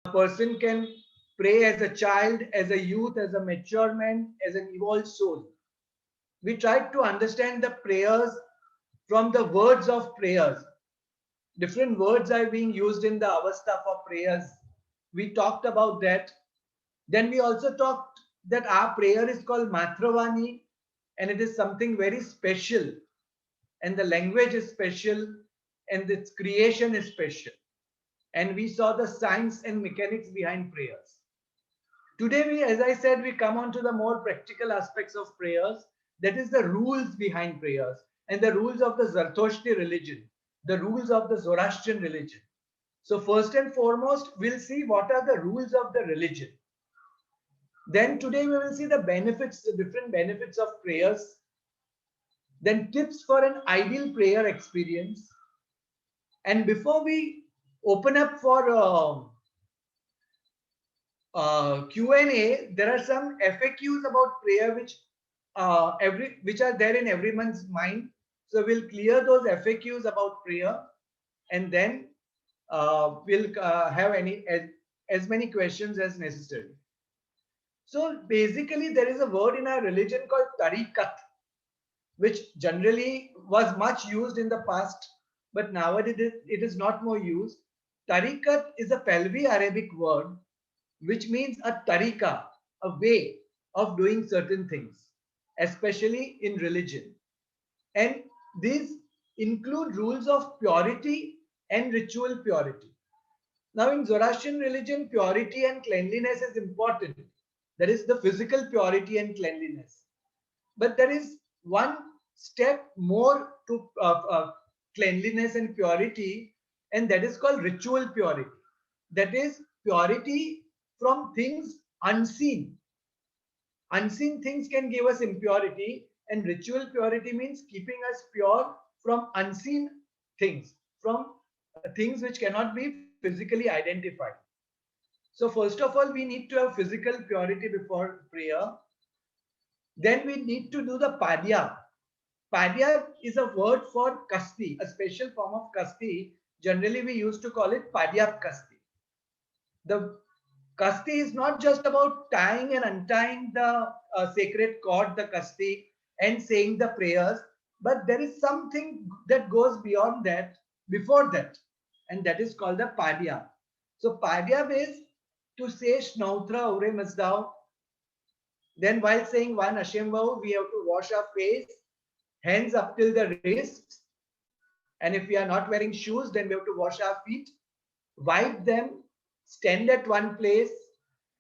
A person can pray as a child, as a youth, as a mature man, as an evolved soul. We tried to understand the prayers from the words of prayers. Different words are being used in the avastha for prayers. We talked about that. Then we also talked that our prayer is called Matravani, and it is something very special, and the language is special, and its creation is special. And we saw the science and mechanics behind prayers. Today, as I said, we come on to the more practical aspects of prayers. That is the rules behind prayers and the rules of the Zarathustra religion, the rules of the Zoroastrian religion. So, first and foremost, we'll see what are the rules of the religion. Then today we will see the benefits, the different benefits of prayers. Then tips for an ideal prayer experience. And before we open up for Q&A, there are some FAQs about prayer which are there in everyone's mind. So we'll clear those FAQs about prayer, and then we'll have as many questions as necessary. So basically, there is a word in our religion called tariqat, which generally was much used in the past, but nowadays it is not more used. Tariqat is a Palvi Arabic word which means a tariqa, a way of doing certain things, especially in religion. And these include rules of purity and ritual purity. Now, in Zoroastrian religion, purity and cleanliness is important. That is the physical purity and cleanliness. But there is one step more to cleanliness and purity, and that is called ritual purity. That is purity from things unseen. Unseen things can give us impurity, and ritual purity means keeping us pure from unseen things, from things which cannot be physically identified. So, first of all, we need to have physical purity before prayer. Then we need to do the padya. Padya is a word for kasti, a special form of kasti. Generally, we used to call it padyap kasti. The kasti is not just about tying and untying the sacred cord, the kasti, and saying the prayers, but there is something that goes beyond that, before that, and that is called the padya. So padya is to say Snautra Ure Mazdao. Then while saying one Hashem vow, we have to wash our face, hands up till the wrists, and if we are not wearing shoes, then we have to wash our feet, wipe them, stand at one place,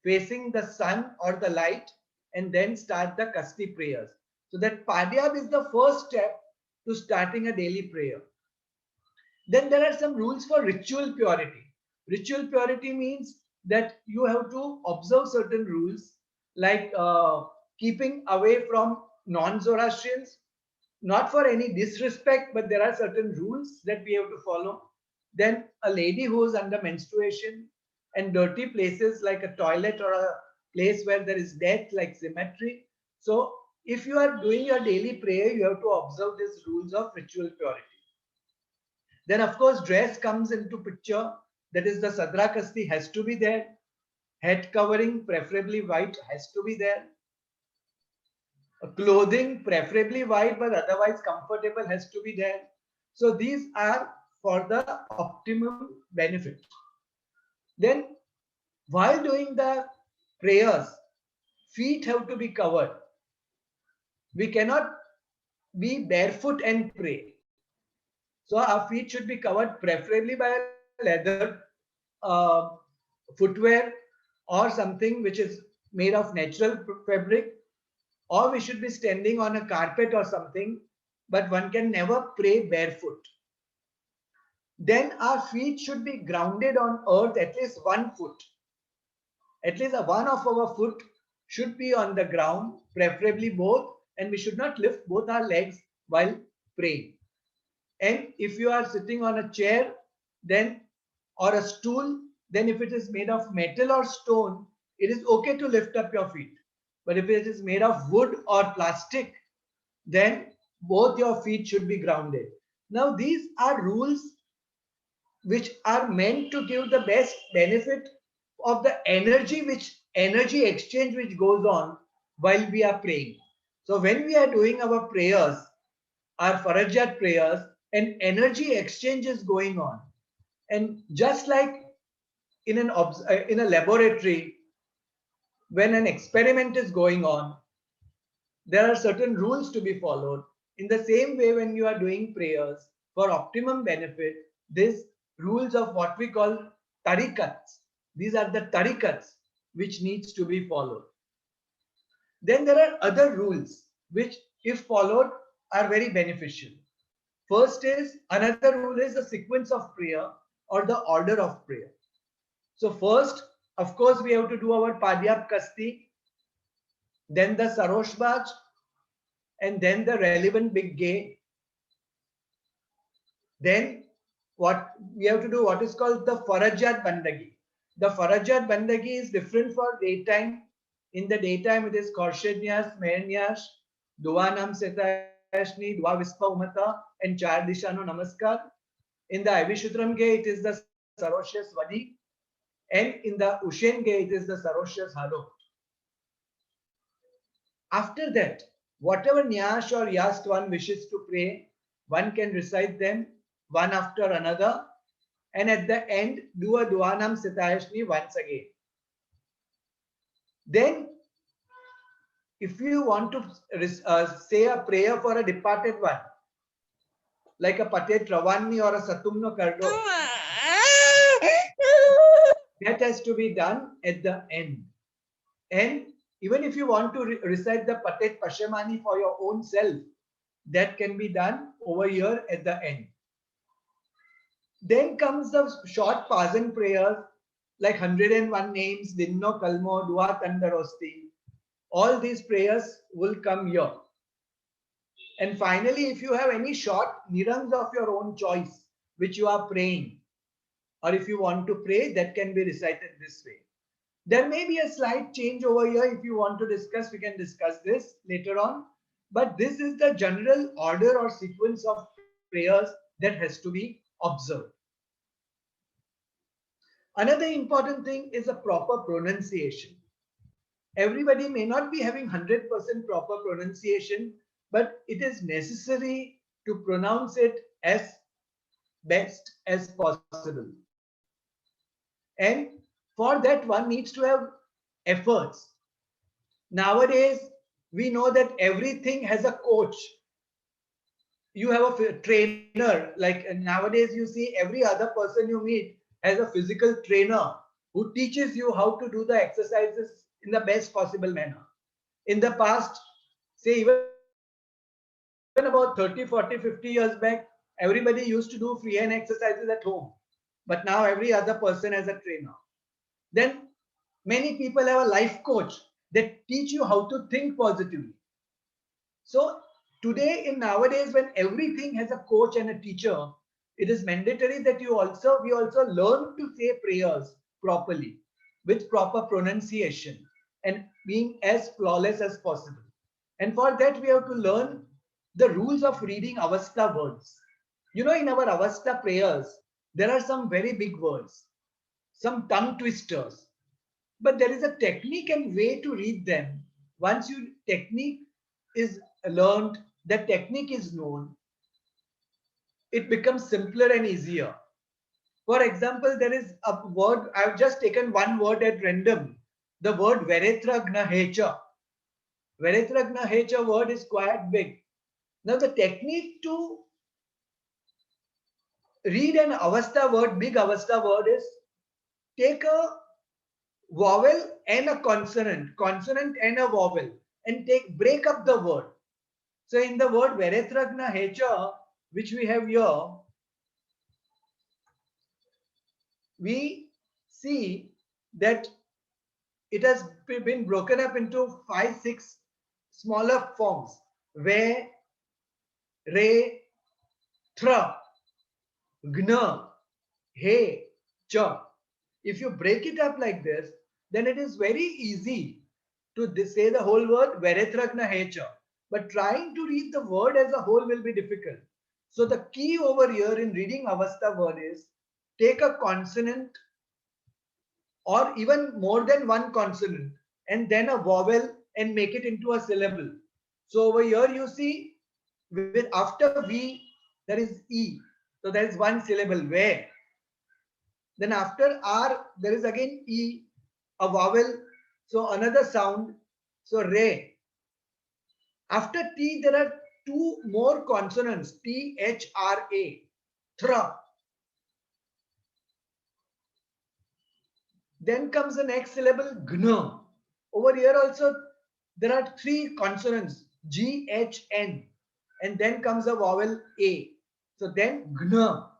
facing the sun or the light, and then start the Kasti prayers. So that Padyab is the first step to starting a daily prayer. Then there are some rules for ritual purity. Ritual purity means that you have to observe certain rules like keeping away from non-Zoroastrians, not for any disrespect, but there are certain rules that we have to follow. Then a lady who is under menstruation and dirty places like a toilet or a place where there is death like cemetery. So if you are doing your daily prayer, you have to observe these rules of ritual purity. Then of course dress comes into picture. That is the Sadra Kasti has to be there. Head covering, preferably white, has to be there. Clothing, preferably white, but otherwise comfortable, has to be there. So these are for the optimum benefit. Then while doing the prayers, feet have to be covered. We cannot be barefoot and pray. So our feet should be covered preferably by a leather uh, footwear or something which is made of natural fabric, or we should be standing on a carpet or something, but one can never pray barefoot. Then our feet should be grounded on earth at least 1 foot. At least one of our foot should be on the ground, preferably both, and we should not lift both our legs while praying. And if you are sitting on a chair, then or a stool, then if it is made of metal or stone, it is okay to lift up your feet. But if it is made of wood or plastic, then both your feet should be grounded. Now, these are rules which are meant to give the best benefit of the energy exchange which goes on while we are praying. So when we are doing our prayers, our Farajat prayers, an energy exchange is going on. And just like in a laboratory, when an experiment is going on, there are certain rules to be followed. In the same way, when you are doing prayers for optimum benefit, these rules of what we call tarikats, these are the tarikats which needs to be followed. Then there are other rules which, if followed, are very beneficial. First is, another rule is the sequence of prayer or the order of prayer. So first, of course, we have to do our Padyap Kasti, then the Saroshbaj, and then the relevant big gay. Then what we have to do, what is called the Farajat Bandagi. The Farajat Bandagi is different for daytime. In the daytime, it is Khorshid Nyas, Meher Nyas, Dua Nam Setashni, Dua Vispa Umata, and Char Dishano Namaskar. In the Avishutram Gay, it is the Saroshas Vadi, and in the Ushen Gay, it is the Saroshas Halo. After that, whatever Nyash or Yast one wishes to pray, one can recite them one after another, and at the end, do a Duanam Sitayashni once again. Then, if you want to say a prayer for a departed one, like a Patet Ravanni or a Satumno Kardo, that has to be done at the end. And even if you want to recite the Patet Pashamani for your own self, that can be done over here at the end. Then comes the short Pajan prayers like 101 names, Dinno Kalmo, Dua Tandarosti. All these prayers will come here. And finally, if you have any short nirangs of your own choice, which you are praying, or if you want to pray, that can be recited this way. There may be a slight change over here. If you want to discuss, we can discuss this later on. But this is the general order or sequence of prayers that has to be observed. Another important thing is a proper pronunciation. Everybody may not be having 100% proper pronunciation, but it is necessary to pronounce it as best as possible. And for that, one needs to have efforts. Nowadays, we know that everything has a coach. You have a trainer, like nowadays you see every other person you meet has a physical trainer who teaches you how to do the exercises in the best possible manner. In the past, say even about 30, 40, 50 years back, everybody used to do free hand exercises at home. But now every other person has a trainer. Then many people have a life coach that teach you how to think positively. So today in nowadays, when everything has a coach and a teacher, it is mandatory that we also learn to say prayers properly with proper pronunciation and being as flawless as possible. And for that, we have to learn the rules of reading Avastha words. You know, in our Avastha prayers, there are some very big words, some tongue twisters, but there is a technique and way to read them. Once you technique is learned, the technique is known, it becomes simpler and easier. For example, there is a word, I've just taken one word at random, the word Veretragna Hecha. Veretragna Hecha word is quite big. Now the technique to read an Avastha word, big Avastha word, is take a vowel and a consonant and a vowel, and break up the word. So in the word Veretragna Hecha, which we have here, we see that it has been broken up into 5, 6 smaller forms. Ve, Re, Tra, Gna, He, Cha. If you break it up like this, then it is very easy to say the whole word Veretragna Hecha. But trying to read the word as a whole will be difficult. So the key over here in reading Avastha word is take a consonant or even more than one consonant, and then a vowel and make it into a syllable. So over here you see, with after V there is E. So there is one syllable where. Then after R there is again E, a vowel. So another sound. So Re. After T there are two more consonants, T, H, R, A. Thra. Then comes the next syllable, Gna. Over here also there are three consonants, G, H, N. And then comes a vowel A. So then Gna.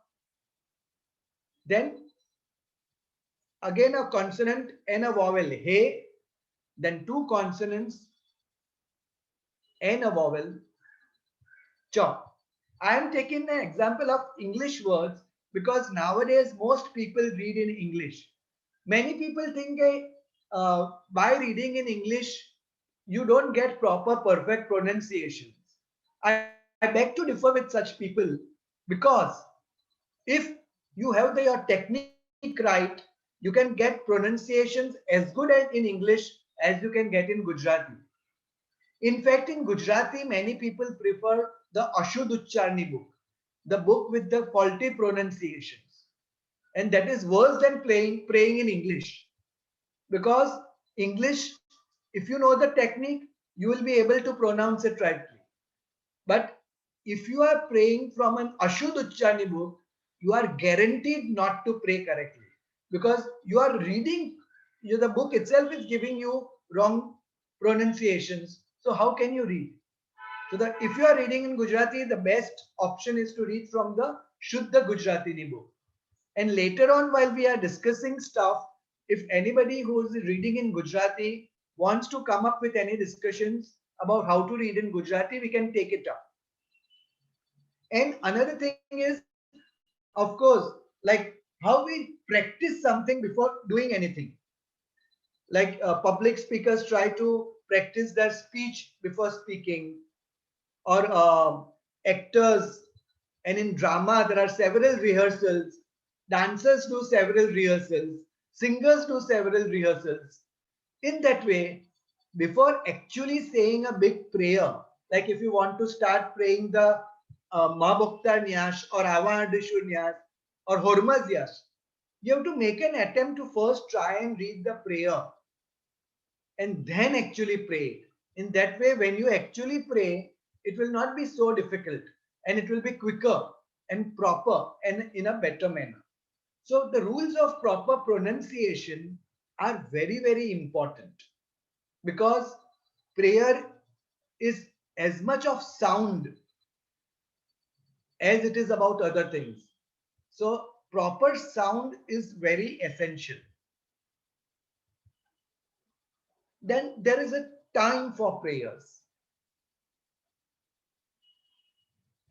Then again a consonant and a vowel, He. Then two consonants and a vowel, Cha. I am taking an example of English words because nowadays most people read in English. Many people think by reading in English, you don't get proper perfect pronunciations. I beg to differ with such people because if you have your technique right, you can get pronunciations as good in English as you can get in Gujarati. In fact, in Gujarati, many people prefer the Ashud Uchcharni book, the book with the faulty pronunciations. And that is worse than praying in English. Because English, if you know the technique, you will be able to pronounce it rightly. But if you are praying from an Ashud Uchcharni book, you are guaranteed not to pray correctly. Because you are reading, the book itself is giving you wrong pronunciations. So how can you read? So that if you are reading in Gujarati, the best option is to read from the Shuddha Gujaratini book. And later on, while we are discussing stuff, if anybody who is reading in Gujarati wants to come up with any discussions about how to read in Gujarati, we can take it up. And another thing is, of course, like how we practice something before doing anything. Like public speakers try to practice their speech before speaking, or actors, and in drama there are several rehearsals, dancers do several rehearsals, singers do several rehearsals. In that way, before actually saying a big prayer, like if you want to start praying the Mahabhakta Nyas or Avadishur Nyas or Hormaz Nyas, you have to make an attempt to first try and read the prayer and then actually pray. In that way, when you actually pray, it will not be so difficult and it will be quicker and proper and in a better manner. So, the rules of proper pronunciation are very, very important because prayer is as much of sound as it is about other things. So, proper sound is very essential. Then there is a time for prayers.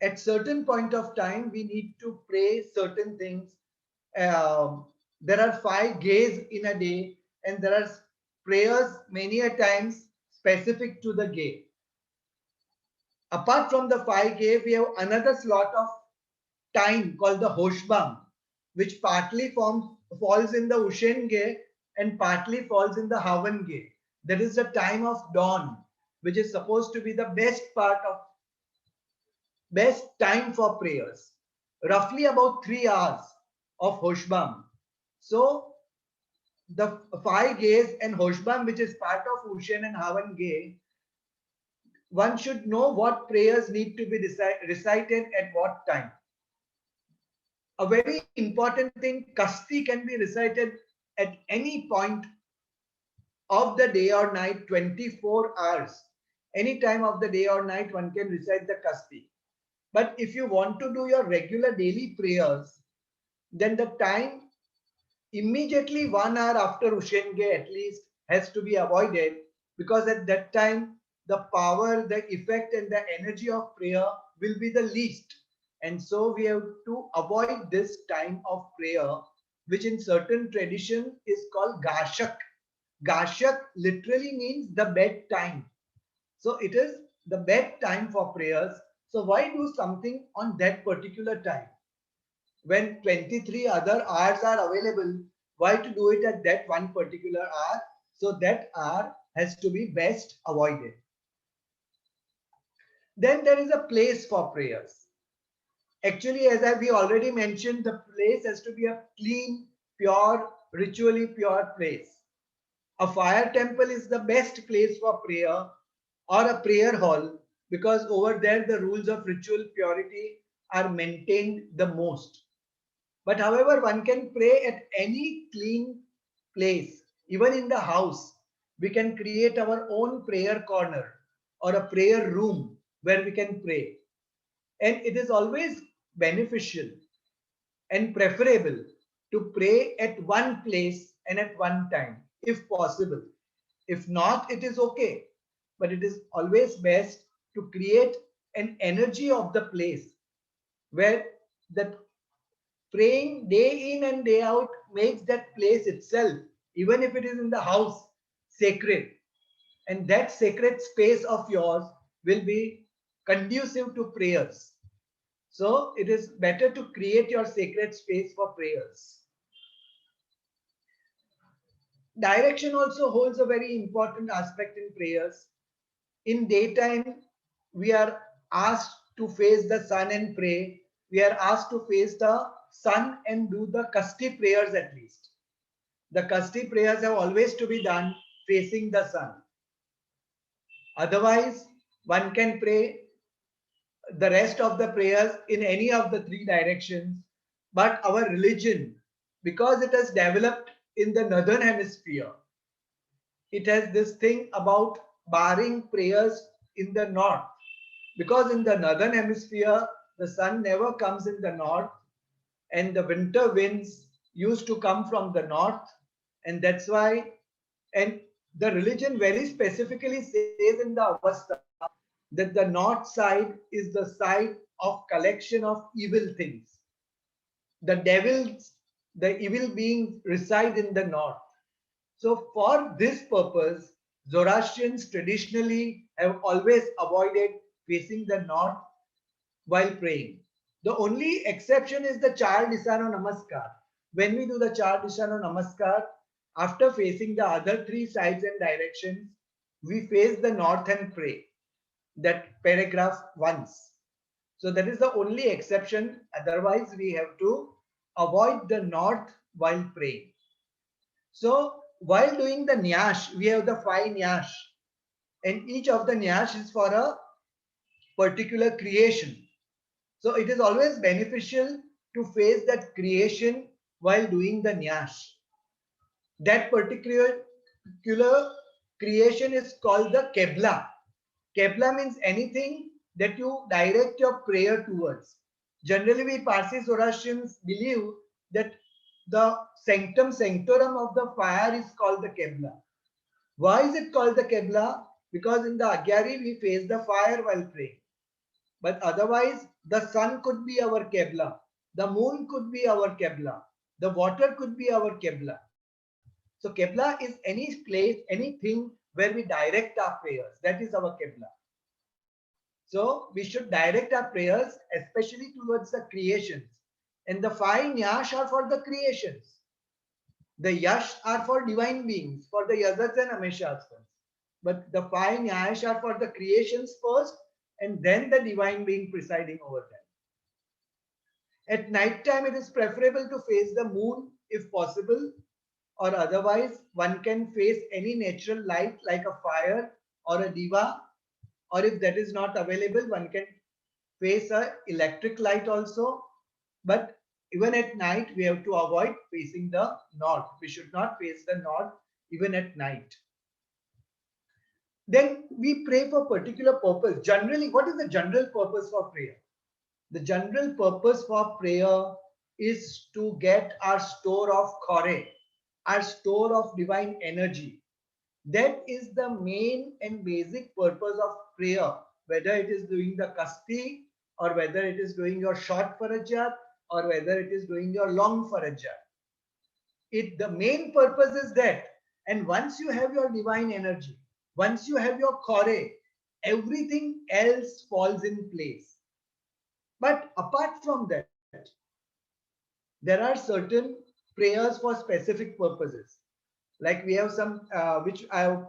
At certain point of time we need to pray certain things. There are 5 gays in a day, and there are prayers many a times specific to the gay. Apart from the 5 gay, we have another slot of time called the hoshbam, which partly falls in the ushen gay and partly falls in the havan gay. That is the time of dawn, which is supposed to be the best time for prayers, roughly about 3 hours of Hoshbam. So the 5 gays and Hoshbam, which is part of Ushen and Havan gay, one should know what prayers need to be recited at what time. A very important thing, Kasti can be recited at any point of the day or night, 24 hours. Any time of the day or night, one can recite the Kasti. But if you want to do your regular daily prayers, then the time immediately 1 hour after Ushenge at least has to be avoided, because at that time the power, the effect, and the energy of prayer will be the least. And so we have to avoid this time of prayer, which in certain tradition is called Gashak. Gashak literally means the bed time. So it is the bed time for prayers. So why do something on that particular time? When 23 other hours are available, why to do it at that one particular hour. So that hour has to be best avoided. Then there is a place for prayers. Actually, we already mentioned, the place has to be a clean, pure, ritually pure place. A fire temple is the best place for prayer, or a prayer hall, because over there the rules of ritual purity are maintained the most. But however, one can pray at any clean place, even in the house. We can create our own prayer corner or a prayer room where we can pray. And it is always beneficial and preferable to pray at one place and at one time, if possible. If not, it is okay. But it is always best to create an energy of the place where that praying day in and day out makes that place itself, even if it is in the house, sacred. And that sacred space of yours will be conducive to prayers. So it is better to create your sacred space for prayers. Direction also holds a very important aspect in prayers. In daytime, we are asked to face the sun and pray. We are asked to face the sun and do the kasti prayers at least. The kasti prayers have always to be done facing the sun. Otherwise, one can pray the rest of the prayers in any of the three directions. But our religion, because it has developed in the northern hemisphere, it has this thing about barring prayers in the north, because in the northern hemisphere the sun never comes in the north, and the winter winds used to come from the north, and that's why. And the religion very specifically says in the Avesta that the north side is the side of collection of evil things. The devils, the evil beings reside in the north. So for this purpose, Zoroastrians traditionally have always avoided facing the north while praying. The only exception is the Char Disano Namaskar. When we do the Char Disano Namaskar, after facing the other three sides and directions, we face the north and pray that paragraph once. So that is the only exception. Otherwise, we have to avoid the north while praying. So while doing the nyash, we have the five nyash, and each of the nyash is for a particular creation. So it is always beneficial to face that creation while doing the nyash. That particular creation is called the kebla. Kebla means anything that you direct your prayer towards. Generally, we Parsi Zoroastrians believe that the sanctum sanctorum of the fire is called the Kebla. Why is it called the Kebla? Because in the Agyari we face the fire while praying. But otherwise, the sun could be our Kebla. The moon could be our Kebla. The water could be our Kebla. So Kebla is any place, anything where we direct our prayers. That is our Kebla. So we should direct our prayers especially towards the creations. And the five Nyash are for the creations. The Yash are for divine beings, for the Yazats and Ameshastas. But the five Nyash are for the creations first, and then the divine being presiding over them. At night time, it is preferable to face the moon if possible, or otherwise one can face any natural light like a fire or a diva, or if that is not available, one can face a electric light also. But even at night, we have to avoid facing the north. We should not face the north even at night. Then we pray for particular purpose. Generally, what is the general purpose for prayer? The general purpose for prayer is to get our store of chore, our store of divine energy. That is the main and basic purpose of prayer, whether it is doing the kasti, or whether it is doing your short farajat, or whether it is doing your long farajat. The main purpose is that. And once you have your divine energy, once you have your chore, everything else falls in place. But apart from that, there are certain prayers for specific purposes. Like we have some which I have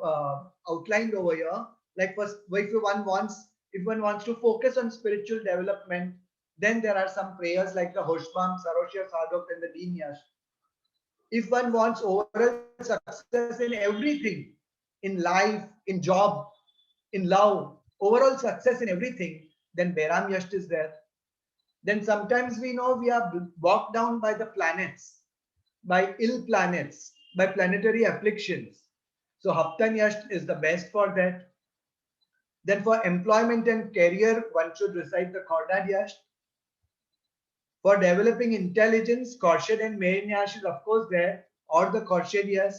outlined over here. Like first, if one wants to focus on spiritual development, then there are some prayers like the Hoshbam, Sarosha Sadok, and the Deen Yash. If one wants overall success in everything, in life, in job, in love, overall success in everything, then Beram Yash is there. Then sometimes we know we are walked down by the planets, by ill planets, by planetary afflictions. So Haptan Yash is the best for that. Then for employment and career, one should recite the Khordad Yash. For developing intelligence, Khorshid and Mehin Yash is of course there, or the Khorshid Yash.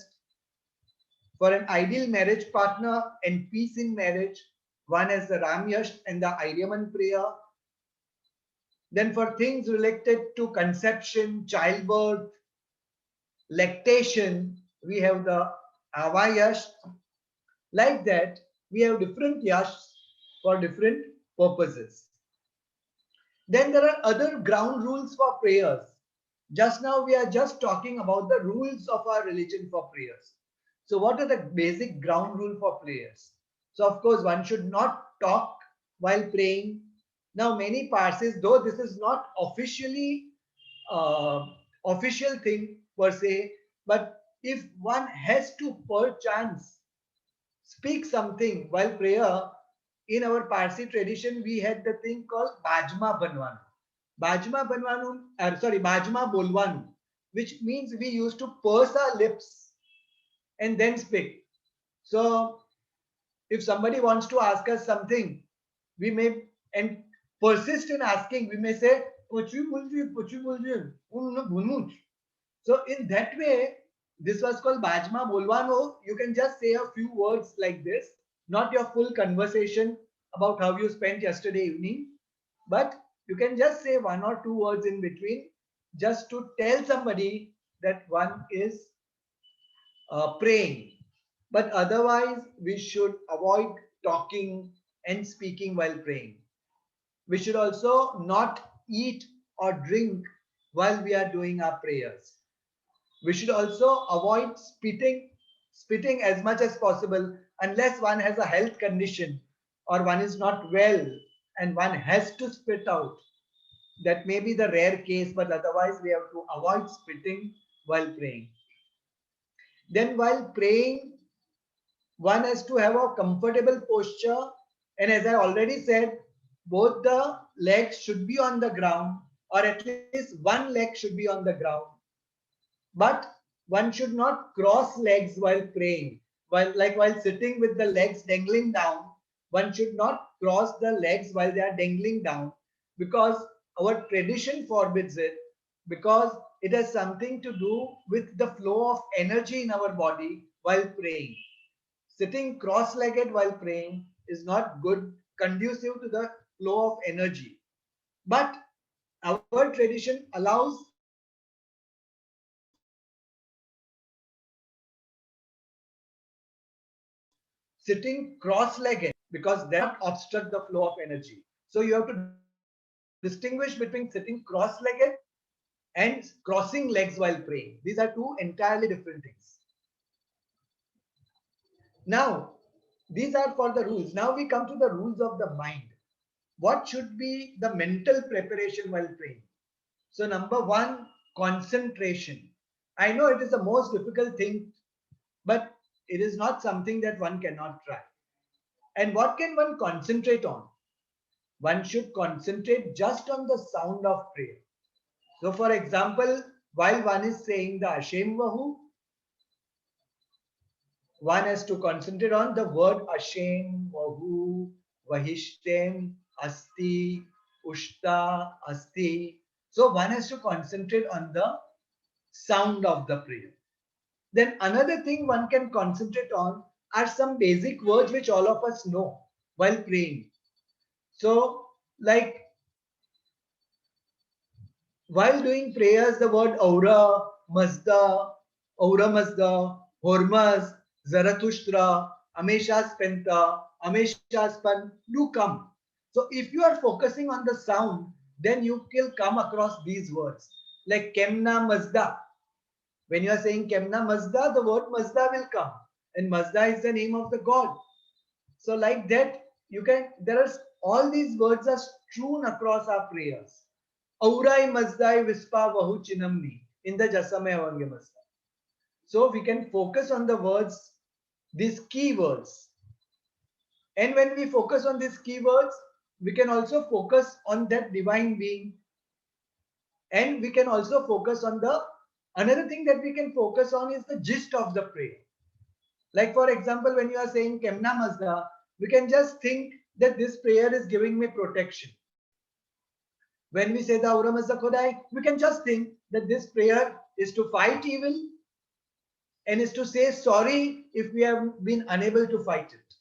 For an ideal marriage partner and peace in marriage, one has the Ram Yash and the Aryaman prayer. Then for things related to conception, childbirth, lactation, we have the Ava Yash. Like that, we have different Yash for different purposes. Then there are other ground rules for prayers. Just now we are just talking about the rules of our religion for prayers. So what are the basic ground rule for prayers? So of course one should not talk while praying. Now many Parsis, though this is not officially official thing per se, but if one has to perchance speak something while prayer, in our Parsi tradition, we had the thing called Bajma Banwanu. Bajma Bolwanu, which means we used to purse our lips and then speak. So, if somebody wants to ask us something, we may and persist in asking, we may say, so in that way, this was called Bajma Bolwano. You can just say a few words like this, not your full conversation about how you spent yesterday evening, but you can just say one or two words in between just to tell somebody that one is praying. But otherwise, we should avoid talking and speaking while praying. We should also not eat or drink while we are doing our prayers. We should also avoid spitting as much as possible unless one has a health condition or one is not well and one has to spit out. That may be the rare case, but otherwise we have to avoid spitting while praying. Then while praying, one has to have a comfortable posture, and as I already said, both the legs should be on the ground, or at least one leg should be on the ground. But one should not cross legs while praying. While sitting with the legs dangling down, one should not cross the legs while they are dangling down, because our tradition forbids it, because it has something to do with the flow of energy in our body while praying. Sitting cross-legged while praying is not good, conducive to the flow of energy. But our tradition allows sitting cross-legged because that not obstruct the flow of energy. So you have to distinguish between sitting cross-legged and crossing legs while praying. These are two entirely different things. Now, these are for the rules. Now we come to the rules of the mind. What should be the mental preparation while praying? So number one, concentration. I know it is the most difficult thing, but it is not something that one cannot try. And what can one concentrate on? One should concentrate just on the sound of prayer. So for example, while one is saying the Ashem Vahu, one has to concentrate on the word Ashem, Vahu, Vahishtem, Asti, Ushta, Asti. So one has to concentrate on the sound of the prayer. Then another thing one can concentrate on are some basic words which all of us know while praying. So like while doing prayers, the word Aura, Mazda, Hormaz, Zarathustra, Amesha Spenta, Amesha Span do come. So if you are focusing on the sound, then you will come across these words like Kemna Mazda. When you are saying Kemna Mazda, the word Mazda will come. And Mazda is the name of the god. So like that, all these words are strewn across our prayers. Aurai Mazdai Vispa Vahu Chinamni in the Jasame Avangya Mazda. So we can focus on the words, these key words. And when we focus on these keywords, we can also focus on that divine being. And we can also focus on another thing that we can focus on is the gist of the prayer. Like for example, when you are saying Kemna Mazda, we can just think that this prayer is giving me protection. When we say the Aura Mazda Khodai, we can just think that this prayer is to fight evil and is to say sorry if we have been unable to fight it.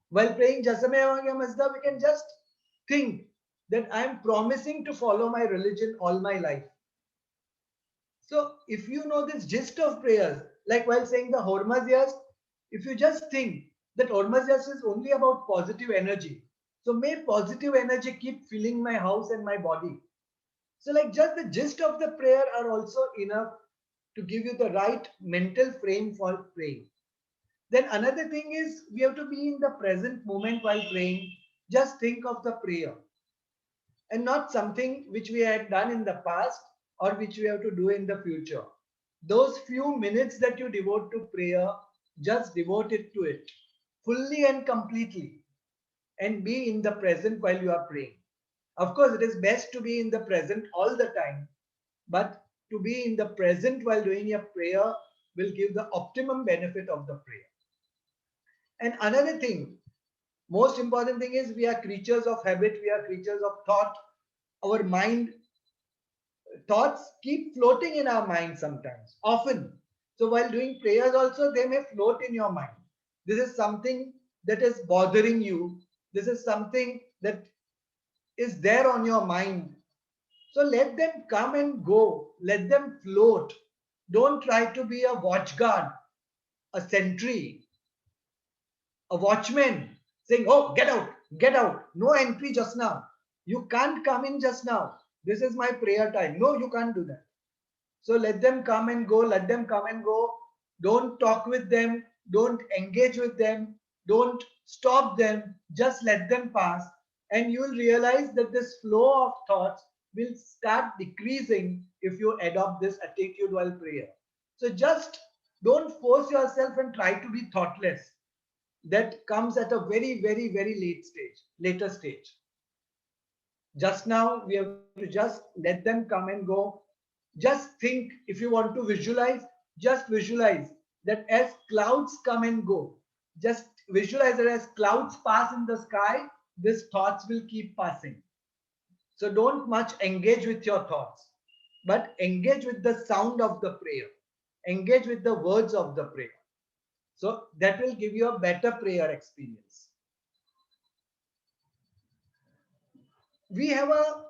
While praying Jasame Avangya Mazda, we can just think that I am promising to follow my religion all my life. So if you know this gist of prayers, like while saying the Hormazyas, if you just think that Hormazyas is only about positive energy. So may positive energy keep filling my house and my body. So like just the gist of the prayer are also enough to give you the right mental frame for praying. Then another thing is we have to be in the present moment while praying. Just think of the prayer and not something which we had done in the past or which we have to do in the future. Those few minutes that you devote to prayer, just devote it to it fully and completely and be in the present while you are praying. Of course, it is best to be in the present all the time, but to be in the present while doing your prayer will give the optimum benefit of the prayer. And another thing, most important thing is we are creatures of habit, we are creatures of thought. Our mind, thoughts keep floating in our mind sometimes, often. So while doing prayers also, they may float in your mind. This is something that is bothering you. This is something that is there on your mind. So let them come and go. Let them float. Don't try to be a watchguard, a sentry, a watchman saying, oh, get out. No entry just now. You can't come in just now. This is my prayer time. No, you can't do that. So let them come and go. Let them come and go. Don't talk with them. Don't engage with them. Don't stop them. Just let them pass. And you will realize that this flow of thoughts will start decreasing if you adopt this attitude while prayer. So just don't force yourself and try to be thoughtless. That comes at a very, very, very later stage. Just now, we have to just let them come and go. Just think, if you want to visualize, just visualize that as clouds come and go, just visualize that as clouds pass in the sky, these thoughts will keep passing. So don't much engage with your thoughts, but engage with the sound of the prayer. Engage with the words of the prayer. So that will give you a better prayer experience. We have our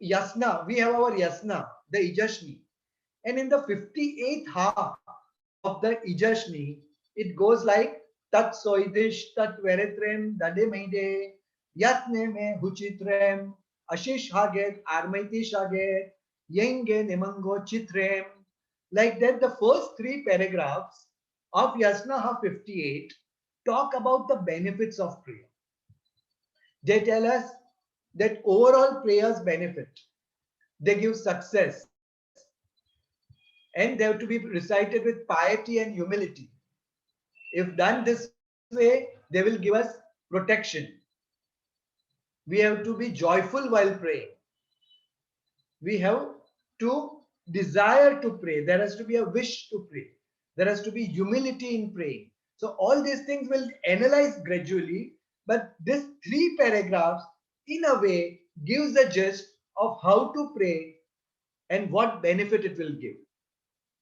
yasna, the Ijashni. And in the 58th half of the Ijashni, it goes like Tat Soidish, Tat Veretrem, Dade Meide, Yatne me Huchitrem, Ashish Haget, Armaiti Shaget, Yenge Nemango Chitrem. Like that, the first three paragraphs of Yasna 58 talk about the benefits of prayer. They tell us that overall prayers benefit. They give success. And they have to be recited with piety and humility. If done this way, they will give us protection. We have to be joyful while praying. We have to desire to pray. There has to be a wish to pray. There has to be humility in praying. So all these things will analyze gradually, but these three paragraphs in a way gives the gist of how to pray and what benefit it will give.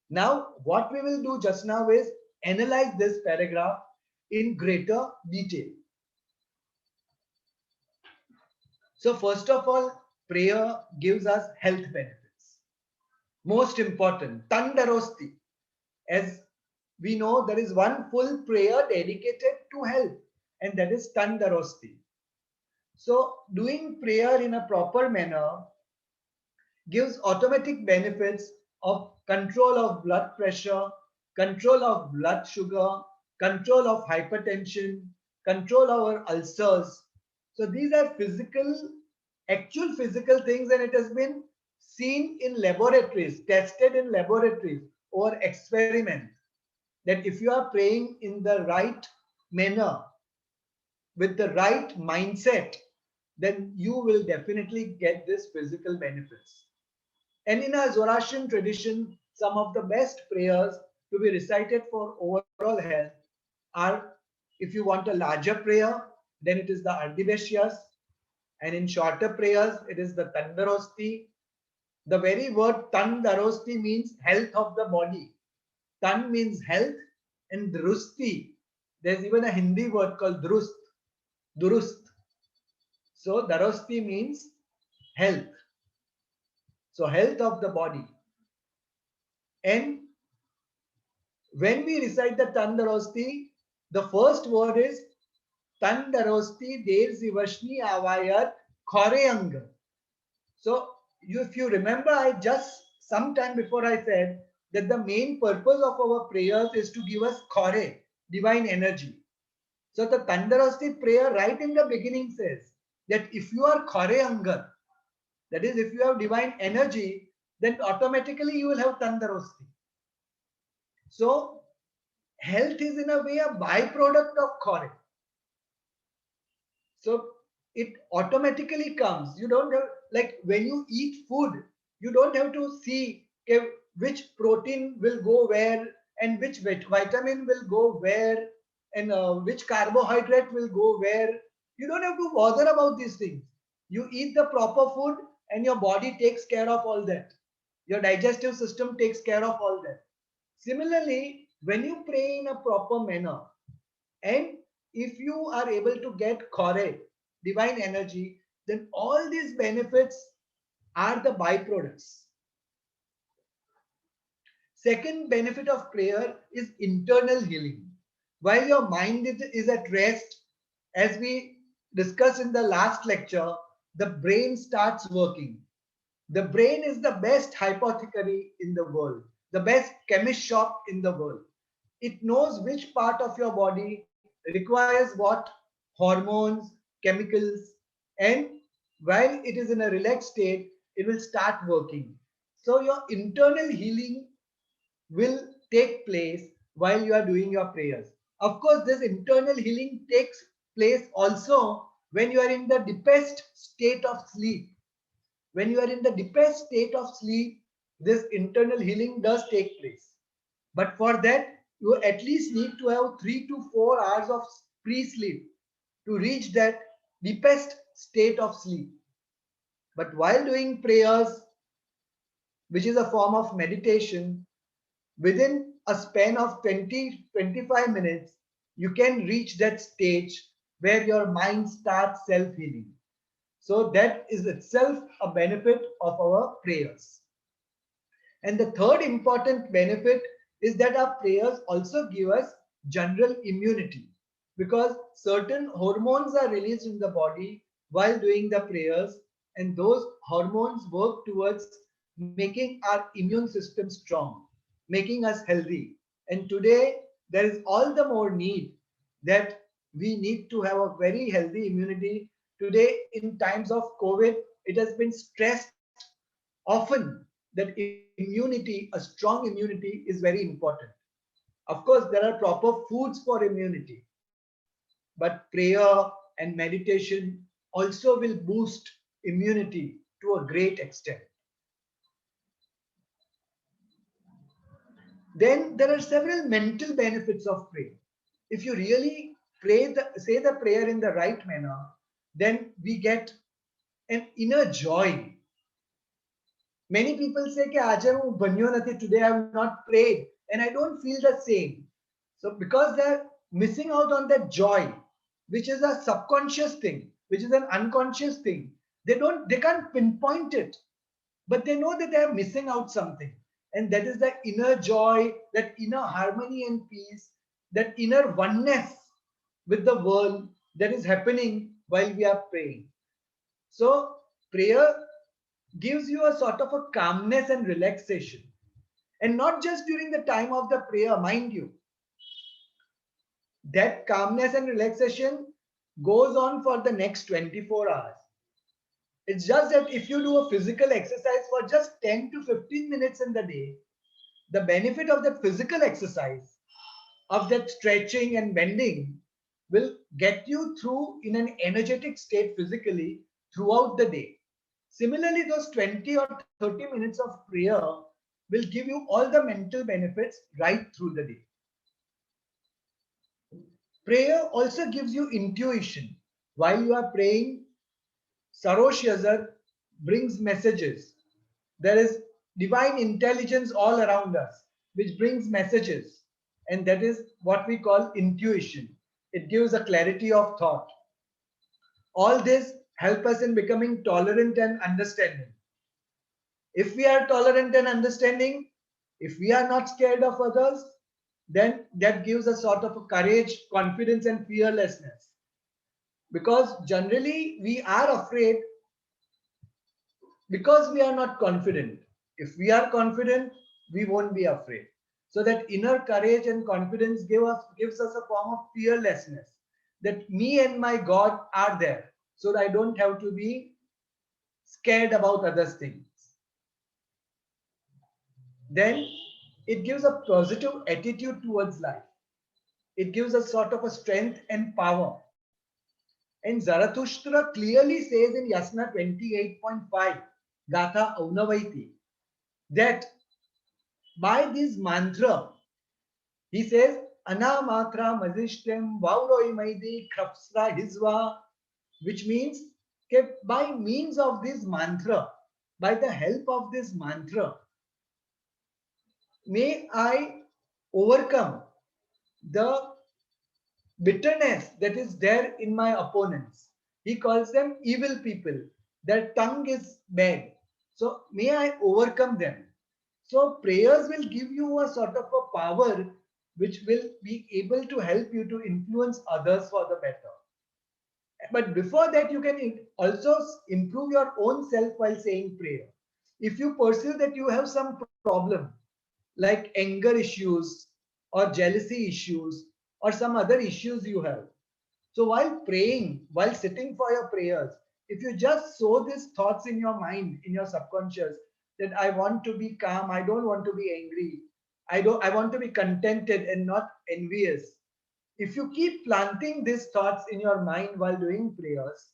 Now, what we will do just now is analyze this paragraph in greater detail. So first of all, prayer gives us health benefits. Most important, Tandarosti. As we know, there is one full prayer dedicated to health, and that is Tandarosti. So doing prayer in a proper manner gives automatic benefits of control of blood pressure, control of blood sugar, control of hypertension, control over ulcers. So these are actual physical things, and it has been seen in laboratories, tested in laboratories or experiment, that if you are praying in the right manner, with the right mindset, then you will definitely get this physical benefits. And in our Zoroastrian tradition, some of the best prayers to be recited for overall health are, if you want a larger prayer, then it is the Ardiveshyas, and in shorter prayers, it is the Tandarosti. The very word Tandarosti means health of the body. Tan means health, and Drusti, there's even a Hindi word called Durust. So Darosti means health. So health of the body. And when we recite the Tandarosti, the first word is Tandarosti Der Zivashni Avayat Khoreang. So if you remember, I just some time before I said that the main purpose of our prayers is to give us Khore, divine energy. So the Tandarosti prayer right in the beginning says that if you are Khoreangar, that is, if you have divine energy, then automatically you will have Tandarosti. So health is in a way a byproduct of Khore. So it automatically comes. You don't have, like when you eat food, you don't have to see which protein will go where and which vitamin will go where and which carbohydrate will go where. You don't have to bother about these things. You eat the proper food and your body takes care of all that. Your digestive system takes care of all that. Similarly, when you pray in a proper manner, and if you are able to get Khore, divine energy, then all these benefits are the byproducts. Second benefit of prayer is internal healing. While your mind is at rest, as we discussed in the last lecture, the brain starts working. The brain is the best hypothecary in the world, the best chemist shop in the world. It knows which part of your body requires what hormones, chemicals, and while it is in a relaxed state, it will start working. So your internal healing will take place while you are doing your prayers. Of course, this internal healing takes place also when you are in the depressed state of sleep. When you are in the depressed state of sleep, this internal healing does take place. But for that, you at least need to have 3 to 4 hours of pre-sleep to reach that deepest state of sleep. But while doing prayers, which is a form of meditation, within a span of 20-25 minutes, you can reach that stage where your mind starts self-healing. So that is itself a benefit of our prayers. And the third important benefit is that our prayers also give us general immunity, because certain hormones are released in the body while doing the prayers, and those hormones work towards making our immune system strong, making us healthy. And today there is all the more need that we need to have a very healthy immunity. Today, in times of COVID, it has been stressed often that immunity, a strong immunity, is very important. Of course, there are proper foods for immunity, but prayer and meditation also will boost immunity to a great extent. Then there are several mental benefits of prayer. If you really say the prayer in the right manner, then we get an inner joy. Many people say कि आज હું બન્યો નથી, today I have not prayed and I don't feel the same. So because they're missing out on that joy, which is a subconscious thing, which is an unconscious thing, they can't pinpoint it, but they know that they are missing out something. And that is the inner joy, that inner harmony and peace, that inner oneness with the world that is happening while we are praying. So prayer gives you a sort of a calmness and relaxation. And not just during the time of the prayer, mind you, that calmness and relaxation goes on for the next 24 hours. It's just that if you do a physical exercise for just 10 to 15 minutes in the day, the benefit of that physical exercise, of that stretching and bending, will get you through in an energetic state physically throughout the day. Similarly, those 20 or 30 minutes of prayer will give you all the mental benefits right through the day. Prayer also gives you intuition. While you are praying, Sarosh Yazar brings messages. There is divine intelligence all around us, which brings messages. And that is what we call intuition. It gives a clarity of thought. All this help us in becoming tolerant and understanding. If we are tolerant and understanding, if we are not scared of others, then that gives a sort of a courage, confidence, and fearlessness. Because generally we are afraid because we are not confident. If we are confident, we won't be afraid. So that inner courage and confidence gives us a form of fearlessness, that me and my God are there. So that I don't have to be scared about other things. Then it gives a positive attitude towards life. It gives a sort of a strength and power. And Zarathustra clearly says in Yasna 28.5, Gatha Aunavaiti, that by this mantra, he says, Anamatra Mazishtem Vauroi Maidi Krapsra Hizva, which means by means of this mantra, by the help of this mantra, may I overcome the bitterness that is there in my opponents. He calls them evil people. Their tongue is bad. So may I overcome them. So prayers will give you a sort of a power which will be able to help you to influence others for the better. But before that, you can also improve your own self while saying prayer. If you perceive that you have some problem, like anger issues or jealousy issues or some other issues you have. So while praying, while sitting for your prayers, if you just sow these thoughts in your mind, in your subconscious, that I want to be calm, I don't want to be angry, I want to be contented and not envious. If you keep planting these thoughts in your mind while doing prayers,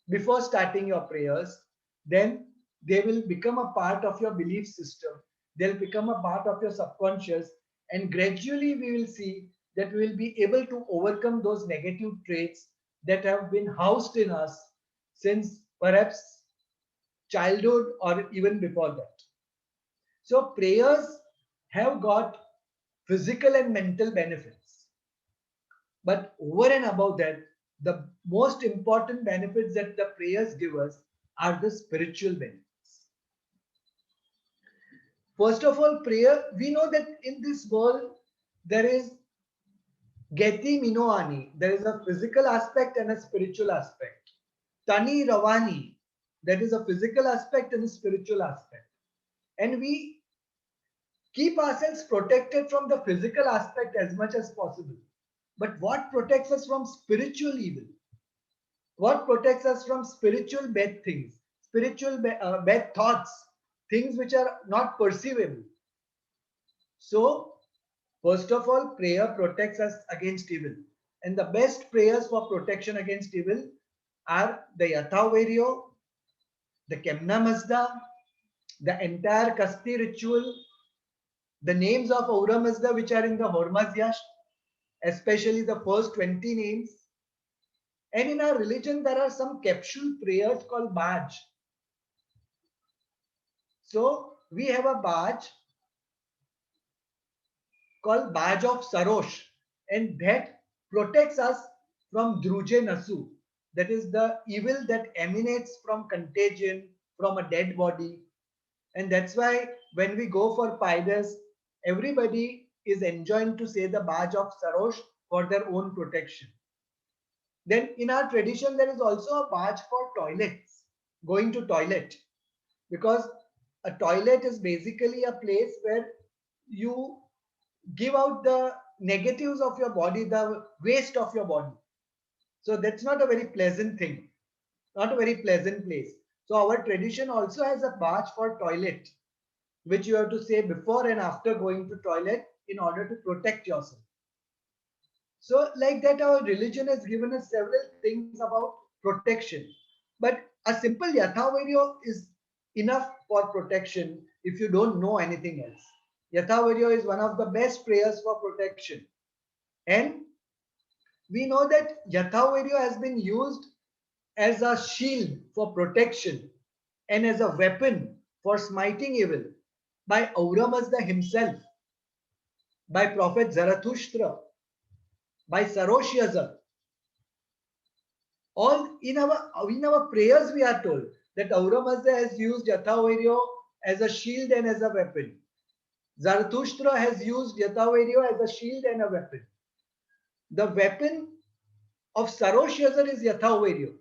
before starting your prayers, then they will become a part of your belief system. They'll become a part of your subconscious, and gradually we will see that we will be able to overcome those negative traits that have been housed in us since perhaps childhood or even before that. So, prayers have got physical and mental benefits. But over and above that, the most important benefits that the prayers give us are the spiritual benefits. First of all, prayer, we know that in this world there is Geti Minoani, there is a physical aspect and a spiritual aspect. Tani Ravani, that is a physical aspect and a spiritual aspect. And we keep ourselves protected from the physical aspect as much as possible. But what protects us from spiritual evil? What protects us from spiritual bad things, spiritual bad thoughts, things which are not perceivable? So, first of all, prayer protects us against evil. And the best prayers for protection against evil are the Yathaviryo, the Kemna Mazda, the entire Kasti ritual, the names of Aura Mazda which are in the Hormaz Yash, especially the first 20 names. And in our religion, there are some capsule prayers called Baj. So we have a Baj called Baj of Sarosh, and that protects us from Druje Nasu, that is the evil that emanates from contagion from a dead body. And that's why when we go for Paidas, everybody is enjoined to say the Baj of Sarosh for their own protection. Then in our tradition, there is also a Baj for toilets, going to toilet, because a toilet is basically a place where you give out the negatives of your body, the waste of your body. So that's not a very pleasant thing, not a very pleasant place. So our tradition also has a bath for toilet, which you have to say before and after going to toilet in order to protect yourself. So like that, our religion has given us several things about protection. But a simple Yathavaryo is enough for protection if you don't know anything else. Yathavaryo is one of the best prayers for protection. And we know that Yathavaryo has been used as a shield for protection and as a weapon for smiting evil by Aura Mazda himself, by Prophet Zarathustra, by Saroshyazar. All in our prayers we are told that Aura Mazda has used Yathavaryo as a shield and as a weapon. Zarathustra has used Yathavaryo as a shield and a weapon. The weapon of Saroshyazar is Yathavaryo.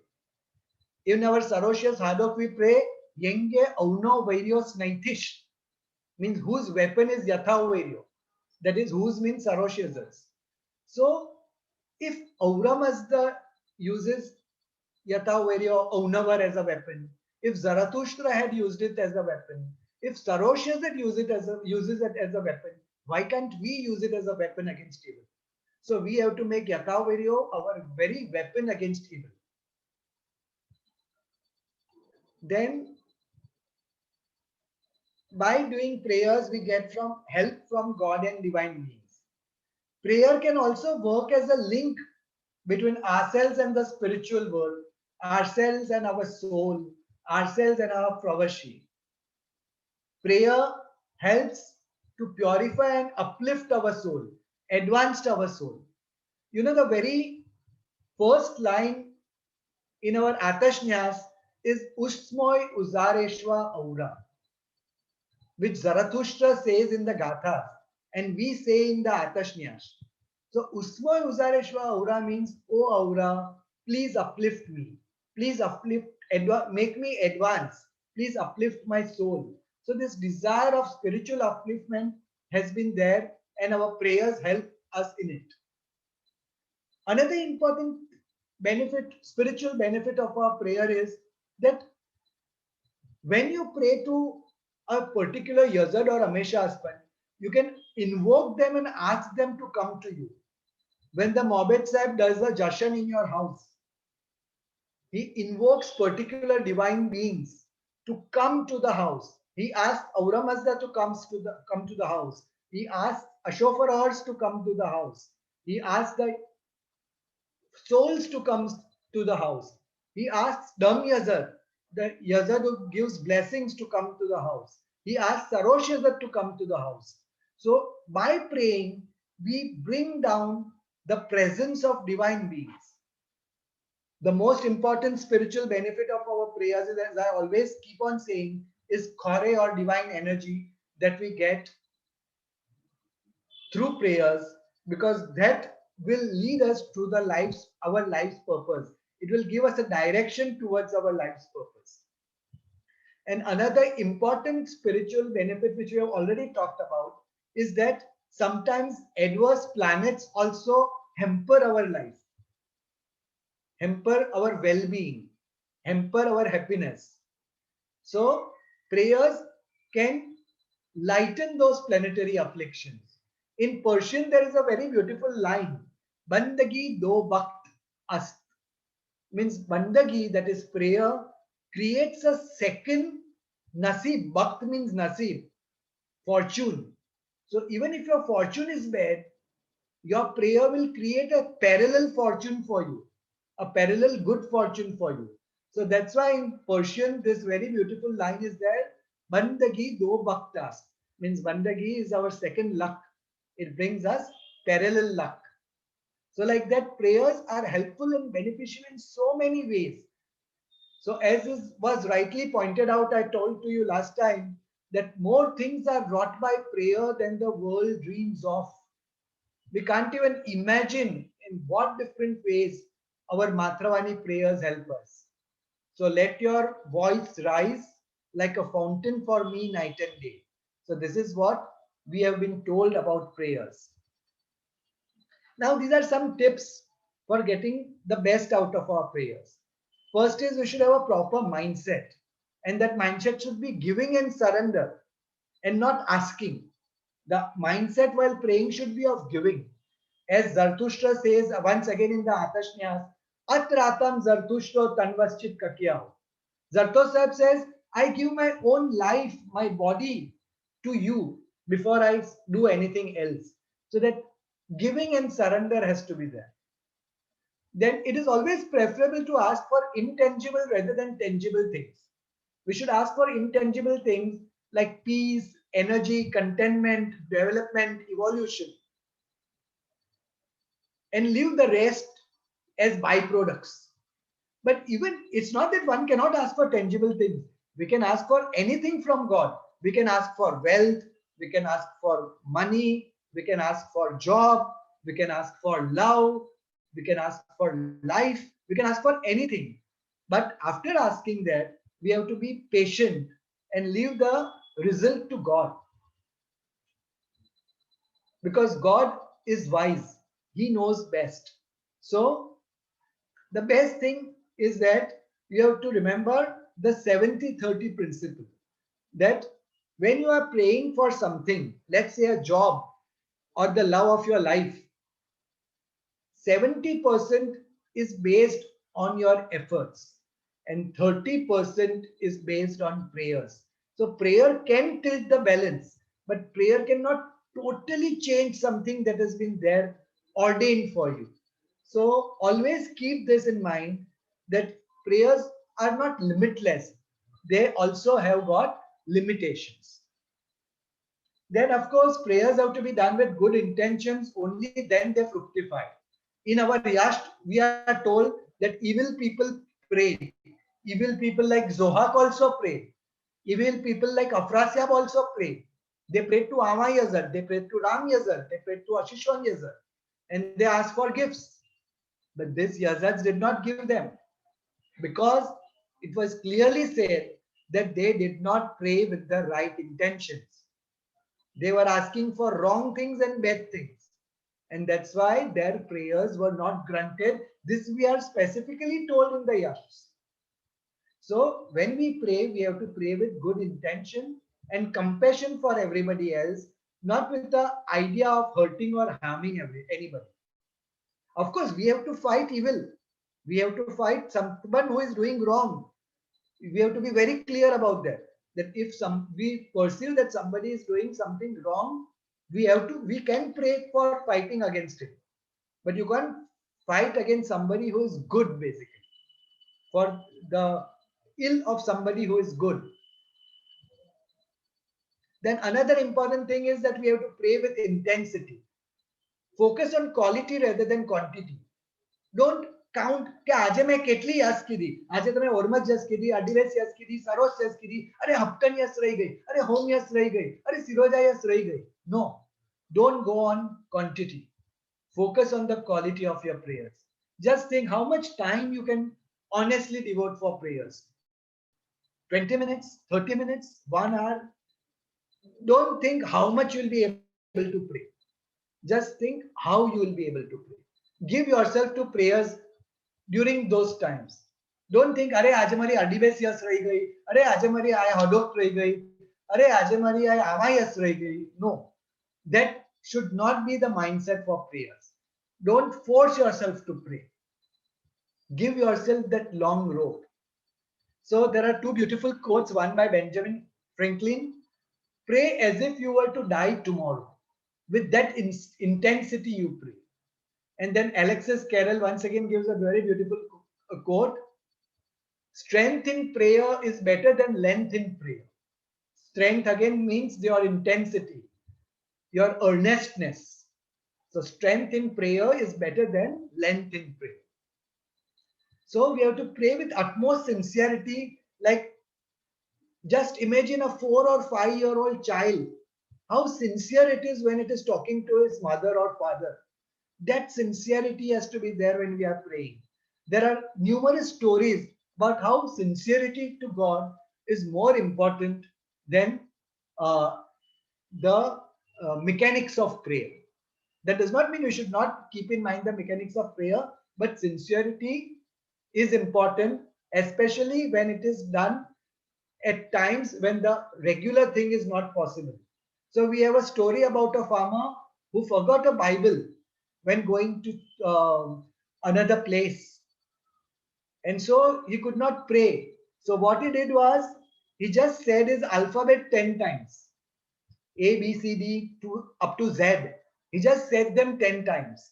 In our Saroshya's Hadok we pray Yenge Auno Vairios Naitish, means whose weapon is Yathavaryo. That is whose means Saroshya's. So if Aura Mazda uses Yathavaryo Aunavar as a weapon, if Zarathustra had used it as a weapon, if Saroshas had uses it as a weapon, why can't we use it as a weapon against evil? So we have to make Yathavaryo our very weapon against evil. Then by doing prayers, we get from help from God and divine beings. Prayer can also work as a link between ourselves and the spiritual world, ourselves and our soul, ourselves and our Pravashi. Prayer helps to purify and uplift our soul, advance our soul. You know, the very first line in our Atashnyas is Usmoy Uzareshwa Aura, which Zarathustra says in the Gathas and we say in the Atashnyas. So Usmoy Uzareshwa Aura means, oh Aura, please uplift me. Please uplift, make me advance. Please uplift my soul. So this desire of spiritual upliftment has been there and our prayers help us in it. Another important benefit, spiritual benefit of our prayer is that when you pray to a particular Yazad or Amesha Aspan, you can invoke them and ask them to come to you. When the Mobed Sahib does the Jashan in your house, he invokes particular divine beings to come to the house. He asks Aura Mazda to come to the house. He asks Ashofar to come to the house. He asks the souls to come to the house. He asks Dam Yazad, the Yazad who gives blessings, to come to the house. He asks Sarosh Yazad to come to the house. So by praying, we bring down the presence of divine beings. The most important spiritual benefit of our prayers is, as I always keep on saying, is Khore or divine energy that we get through prayers, because that will lead us to our life's purpose. It will give us a direction towards our life's purpose. And another important spiritual benefit which we have already talked about is that sometimes adverse planets also hamper our life, hamper our well-being, hamper our happiness. So prayers can lighten those planetary afflictions. In Persian, there is a very beautiful line, Bandagi do bakt ast. Means bandagi, that is prayer, creates a second nasib. Bakt means nasib, fortune. So even if your fortune is bad, your prayer will create a parallel fortune for you, a parallel good fortune for you. So that's why in Persian, this very beautiful line is there, Bandagi do baktas. Means bandagi is our second luck. It brings us parallel luck. So like that, prayers are helpful and beneficial in so many ways. So as was rightly pointed out, I told to you last time that more things are wrought by prayer than the world dreams of. We can't even imagine in what different ways our Matravani prayers help us. So let your voice rise like a fountain for me night and day. So this is what we have been told about prayers. Now, these are some tips for getting the best out of our prayers. First is we should have a proper mindset, and that mindset should be giving and surrender and not asking. The mindset while praying should be of giving. As Zarathustra says once again in the Atashnyas, Atratam Zarathustra Tanvaschit Kakyao. Zarathustra says, I give my own life, my body to you before I do anything else. So that giving and surrender has to be there. Then it is always preferable to ask for intangible rather than tangible things. We should ask for intangible things like peace, energy, contentment, development, evolution, and leave the rest as byproducts. But even it's not that one cannot ask for tangible things. We can ask for anything from God. We can ask for wealth, we can ask for money, we can ask for job, we can ask for love, we can ask for life, we can ask for anything. But after asking that, we have to be patient and leave the result to God. Because God is wise, He knows best. So, the best thing is that you have to remember the 70-30 principle, that when you are praying for something, let's say a job or the love of your life, 70% is based on your efforts and 30% is based on prayers. So prayer can tilt the balance, but prayer cannot totally change something that has been there ordained for you. So always keep this in mind, that prayers are not limitless. They also have got limitations. Then, of course, prayers have to be done with good intentions, only then they fructify. In our Yasht, we are told that evil people pray. Evil people like Zohak also pray. Evil people like Afrasiab also pray. They prayed to Ama Yazar, they prayed to Ram Yazar, they prayed to Ashishwan Yazar, and they asked for gifts. But this Yazars did not give them, because it was clearly said that they did not pray with the right intentions. They were asking for wrong things and bad things. And that's why their prayers were not granted. This we are specifically told in the Yashas. So when we pray, we have to pray with good intention and compassion for everybody else, not with the idea of hurting or harming anybody. Of course, we have to fight evil. We have to fight someone who is doing wrong. We have to be very clear about that. That if we perceive that somebody is doing something wrong, we can pray for fighting against it. But you can't fight against somebody who is good, basically, for the ill of somebody who is good. Then another important thing is that we have to pray with intensity. Focus on quality rather than quantity. Don't count કે આજે મેં કેટલી yes કીધી. આજે તમે ઓરમજ yes કીધી, અડિવેસ yes કીધી, સરોજ yes કીધી, અરે હપ્કન યસ રહી ગઈ, અરે હોમ યસ રહી ગઈ, અરે સિરોજા યસ રહી ગઈ. No, don't go on quantity. Focus on the quality of your prayers. Just think how much time you can honestly devote for prayers. 20 minutes, 30 minutes, 1 hour. Don't think how much you will be able to pray. Just think how you will be able to pray. Give yourself to prayers during those times. Don't think, अरे आज हमारी अडिबेस yes रही गई, अरे आज हमारी आय हडोक रही गई, अरे आज हमारी आय आवा यस रही गई. No, that should not be the mindset for prayers. Don't force yourself to pray. Give yourself that long rope. So there are two beautiful quotes, one by Benjamin Franklin. Pray as if you were to die tomorrow. With that intensity you pray. And then Alexis Carrel once again gives a very beautiful quote. Strength in prayer is better than length in prayer. Strength again means your intensity, your earnestness. So strength in prayer is better than length in prayer. So we have to pray with utmost sincerity. Like, just imagine a 4 or 5-year-old child, how sincere it is when it is talking to his mother or father. That sincerity has to be there when we are praying. There are numerous stories about how sincerity to God is more important than the mechanics of prayer. That does not mean you should not keep in mind the mechanics of prayer, but sincerity is important, especially when it is done at times when the regular thing is not possible. So we have a story about a farmer who forgot a Bible when going to another place, and so he could not pray. So what he did was he just said his alphabet 10 times, A, B, C, D to up to Z. He just said them 10 times.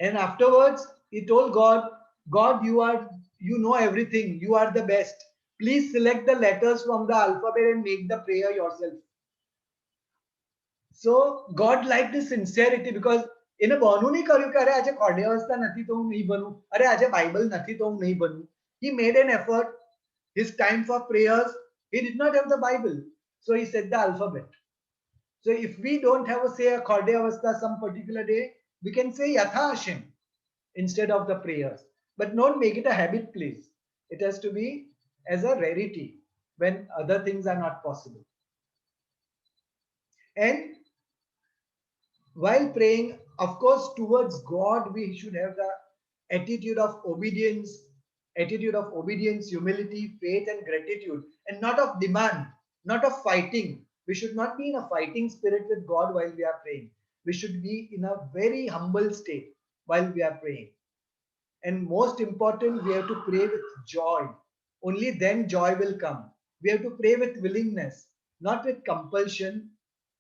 And afterwards, he told God, God, you know everything. You are the best. Please select the letters from the alphabet and make the prayer yourself. So God liked his sincerity because એને બનવું નહીં કર્યું કે અરે આજે કોર્ડે અવસ્થા નથી તો હું નહીં બનું, અરે આજે બાઇબલ નથી તો હું નહીં બનું. He made an effort. His time for prayers, he did not have the Bible, so he said the alphabet. So if we don't have a say a Khorde Avastha some particular day, we can say Yatha Hashem instead of the prayers. But don't make it a habit, please. It has to be as a rarity when other things are not possible. And while praying, of course, towards God, we should have the attitude of obedience, humility, faith, and gratitude, and not of demand, not of fighting. We should not be in a fighting spirit with God while we are praying. We should be in a very humble state while we are praying. And most important, we have to pray with joy. Only then joy will come. We have to pray with willingness, not with compulsion,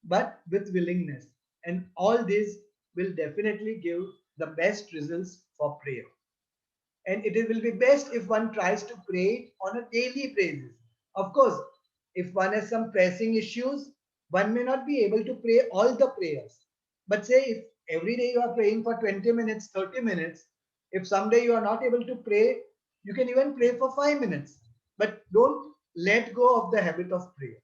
but with willingness. And all this will definitely give the best results for prayer. And it will be best if one tries to pray on a daily basis. Of course, if one has some pressing issues, one may not be able to pray all the prayers. But say if every day you are praying for 20 minutes, 30 minutes, if someday you are not able to pray, you can even pray for 5 minutes. But don't let go of the habit of prayer.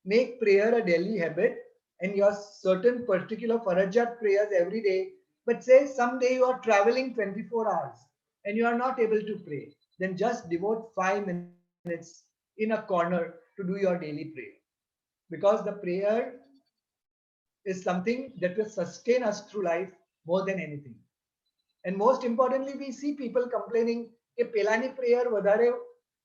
Make prayer a daily habit, and your certain particular Farajat prayers every day. But say someday you are traveling 24 hours and you are not able to pray, then just devote 5 minutes in a corner to do your daily prayer. Because the prayer is something that will sustain us through life more than anything. And most importantly, we see people complaining કે પેલાની prayer વધારે,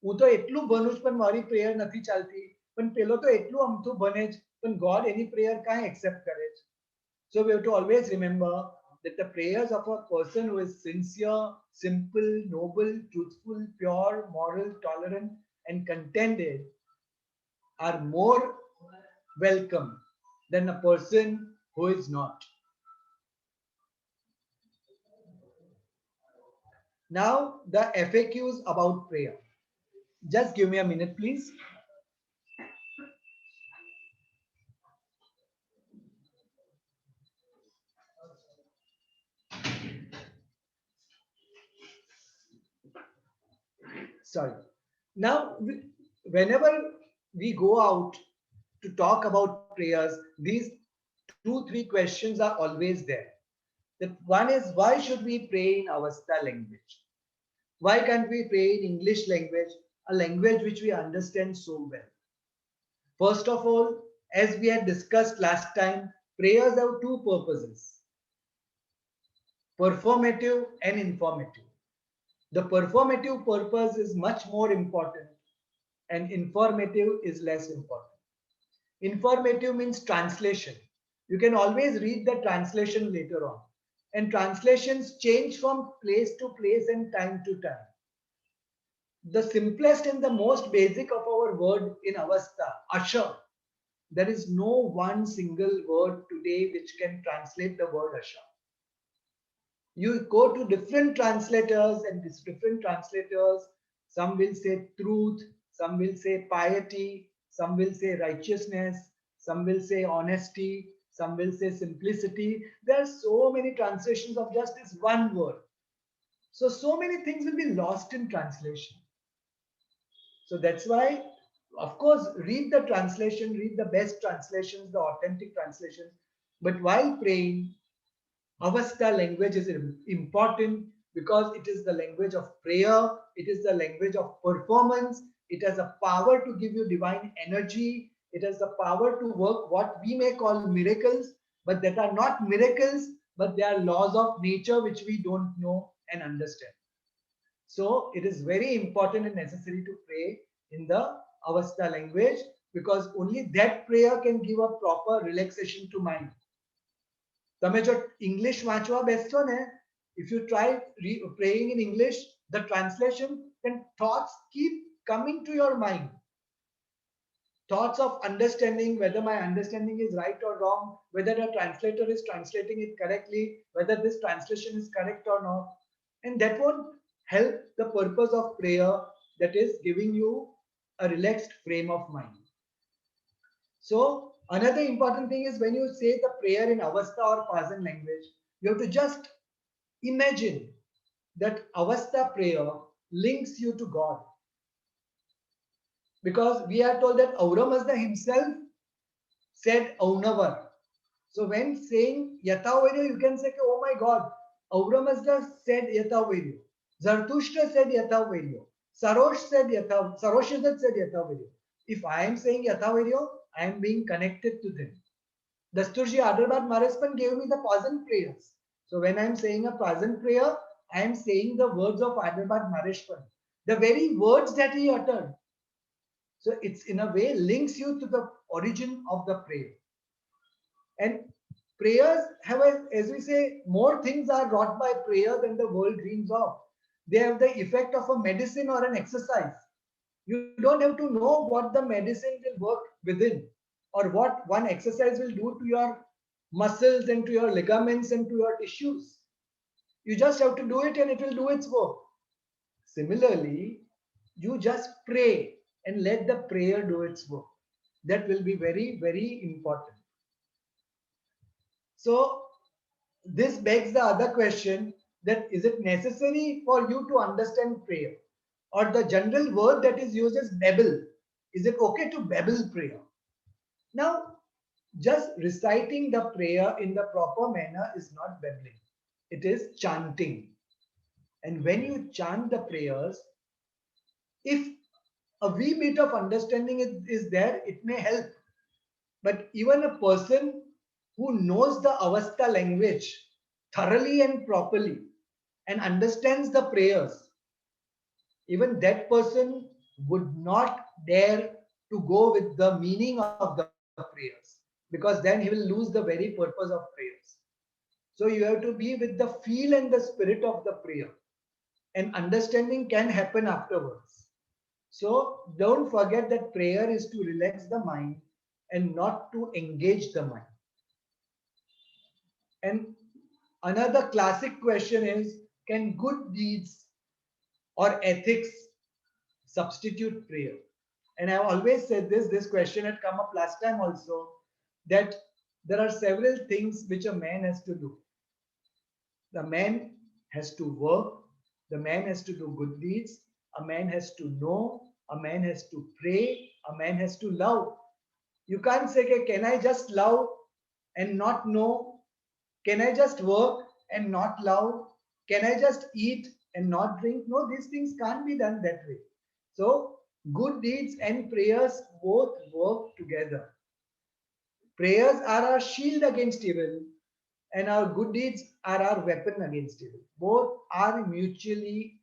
હું તો એટલું ભણું જ પણ મારી prayer નથી ચાલતી, પણ પેલો તો એટલું અમથું ભણે જ, પણ God any prayer કાંઈ accept કરે છે. So we have to always remember that the prayers of a person who is sincere, simple, noble, truthful, pure, moral, tolerant, and contented are more welcome than a person who is not. Now, the FAQs about prayer. Just give me a minute, please. Sorry. Now, whenever we go out to talk about prayers, these 2-3 questions are always there. That one is, why should we pray in Avastha language? Why can't we pray in English language, a language which we understand so well? First of all, as we had discussed last time, prayers have two purposes: performative and informative. The performative purpose is much more important, and informative is less important. Informative means translation. You can always read the translation later on. And translations change from place to place and time to time. The simplest and the most basic of our word in Avastha, Asha, there is no one single word today which can translate the word Asha. You go to different translators, and these different translators, some will say truth, some will say piety, some will say righteousness, some will say honesty, some will say simplicity. There are so many translations of just this one word. So many things will be lost in translation. So that's why, of course, read the translation, read the best translations, the authentic translations. But while praying, Avastha language is important because it is the language of prayer, it is the language of performance, it has a power to give you divine energy, It has the power to work what we may call miracles, but that are not miracles, but they are laws of nature which we don't know and understand. So it is very important and necessary to pray in the Avastha language, because only that prayer can give a proper relaxation to mind. તમે જો English વાંચવા બેસશો ને, if you try praying in English, the translation, then thoughts keep coming to your mind. Thoughts of understanding whether my understanding is right or wrong, whether the translator is translating it correctly, whether this translation is correct or not. And that won't help the purpose of prayer, that is giving you a relaxed frame of mind. So another important thing is when you say the prayer in Avastha or Pasan language, you have to just imagine that Avastha prayer links you to God. Because we are told that Auramazda himself said Aunavar. So when saying Yathavirya, you can say, oh my God, Auramazda said Yathavirya. Zartushtra said Yathavirya. Saroshizat said Yathavirya. If I am saying Yathavirya, I am being connected to them. Dasturji Adelbart Marespan gave me the Pasan prayers. So when I am saying a Pasan prayer, I am saying the words of Adelbart Marespan. The very words that he uttered. So it's in a way links you to the origin of the prayer. And prayers have, as we say, more things are wrought by prayer than the world dreams of. They have the effect of a medicine or an exercise. You don't have to know what the medicine will work within, or what one exercise will do to your muscles and to your ligaments and to your tissues. You just have to do it and it will do its work. Similarly, you just pray and let the prayer do its work. That will be very, very important. So this begs the other question, that is it necessary for you to understand prayer? Or the general word that is used is babble. Is it okay to babble prayer? Now, just reciting the prayer in the proper manner is not babbling. It is chanting. And when you chant the prayers, if a wee bit of understanding is there, it may help. But even a person who knows the Avastha language thoroughly and properly and understands the prayers, even that person would not dare to go with the meaning of the prayers, because then he will lose the very purpose of prayers. So you have to be with the feel and the spirit of the prayer, and understanding can happen afterwards. So don't forget that prayer is to relax the mind and not to engage the mind. And another classic question is, can good deeds or ethics substitute prayer? And I've always said this question had come up last time also, that there are several things which a man has to do. The man has to work, the man has to do good deeds, a man has to know, a man has to pray, a man has to love. You can't say, can I just love and not know? Can I just work and not love? Can I just eat and not drink? No, these things can't be done that way. So good deeds and prayers both work together. Prayers are our shield against evil, and our good deeds are our weapon against evil. Both are mutually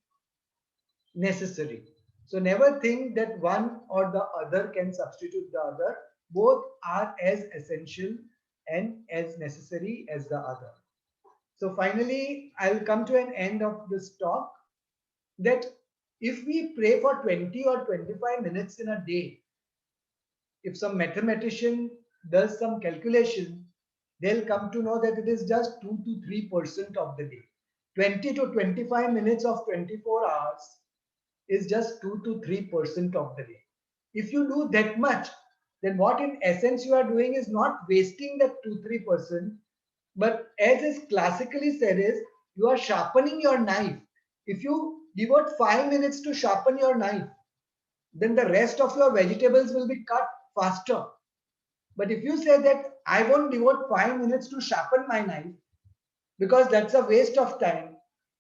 necessary. So never think that one or the other can substitute the other. Both are as essential and as necessary as the other. So finally, I will come to an end of this talk, that if we pray for 20 or 25 minutes in a day, if some mathematician does some calculation, they'll come to know that it is just 2 to 3% of the day. 20 to 25 minutes of 24 hours is just 2 to 3% of the day. If you do that much, then what in essence you are doing is not wasting that 2-3%, but as is classically said, is you are sharpening your knife. If you devote 5 minutes to sharpen your knife, then the rest of your vegetables will be cut faster. But if you say that I won't devote 5 minutes to sharpen my knife because that's a waste of time,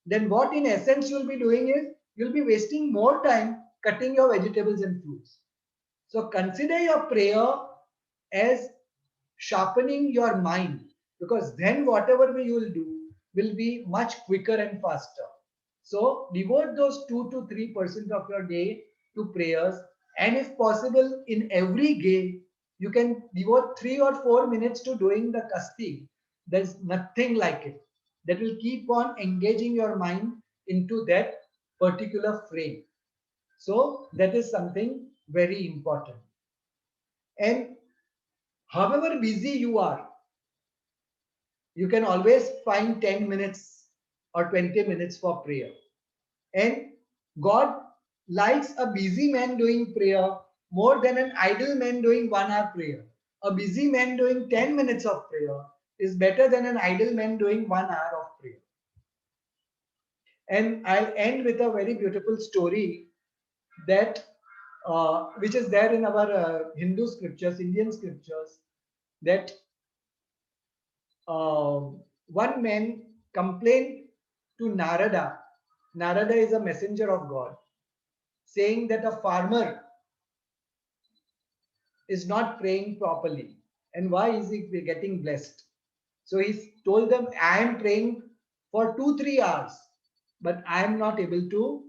then what in essence you'll be doing is you'll be wasting more time cutting your vegetables and fruits. So consider your prayer as sharpening your mind, because then whatever you will do will be much quicker and faster. So devote those 2 to 3% of your day to prayers, and if possible, in every day, you can devote 3 or 4 minutes to doing the kasti. There's nothing like it. That will keep on engaging your mind into that particular frame. So that is something very important. And however busy you are, you can always find 10 minutes or 20 minutes for prayer. And God likes a busy man doing prayer more than an idle man doing 1 hour prayer. A busy man doing 10 minutes of prayer is better than an idle man doing 1 hour of prayer. And I'll end with a very beautiful story that which is there in our Hindu scriptures, Indian scriptures, that one man complained to Narada. Narada is a messenger of God, saying that a farmer is not praying properly. And why is he getting blessed? So he told them, I am praying for 2 3 hours, but I am not able to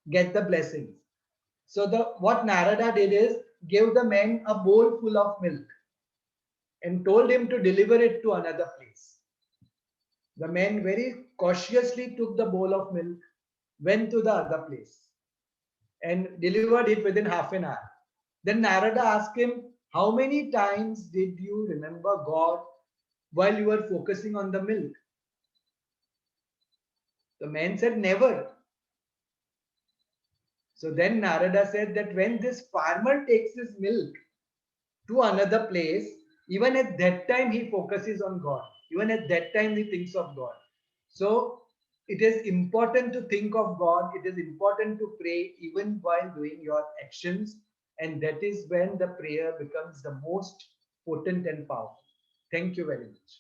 get the blessings. So the what Narada did is gave the man a bowl full of milk and told him to deliver it to another place. The man very cautiously took the bowl of milk, went to the other place, and delivered it within half an hour. Then Narada asked him, how many times did you remember God while you were focusing on the milk? The man said, never. So then Narada said that when this farmer takes his milk to another place, even at that time he focuses on God. Even at that time he thinks of God. So it is important to think of God. It is important to pray even while doing your actions. And that is when the prayer becomes the most potent and powerful. Thank you very much.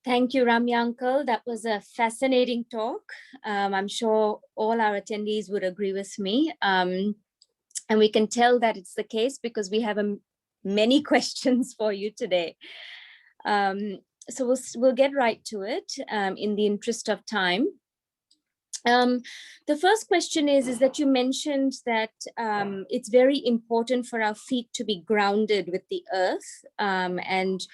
Thank you, Ramya uncle. That was a fascinating talk. I'm sure all our attendees would agree with me. And we can tell that it's the case because we have many questions for you today. So we'll get right to it in the interest of time. The first question is that you mentioned that it's very important for our feet to be grounded with the earth, and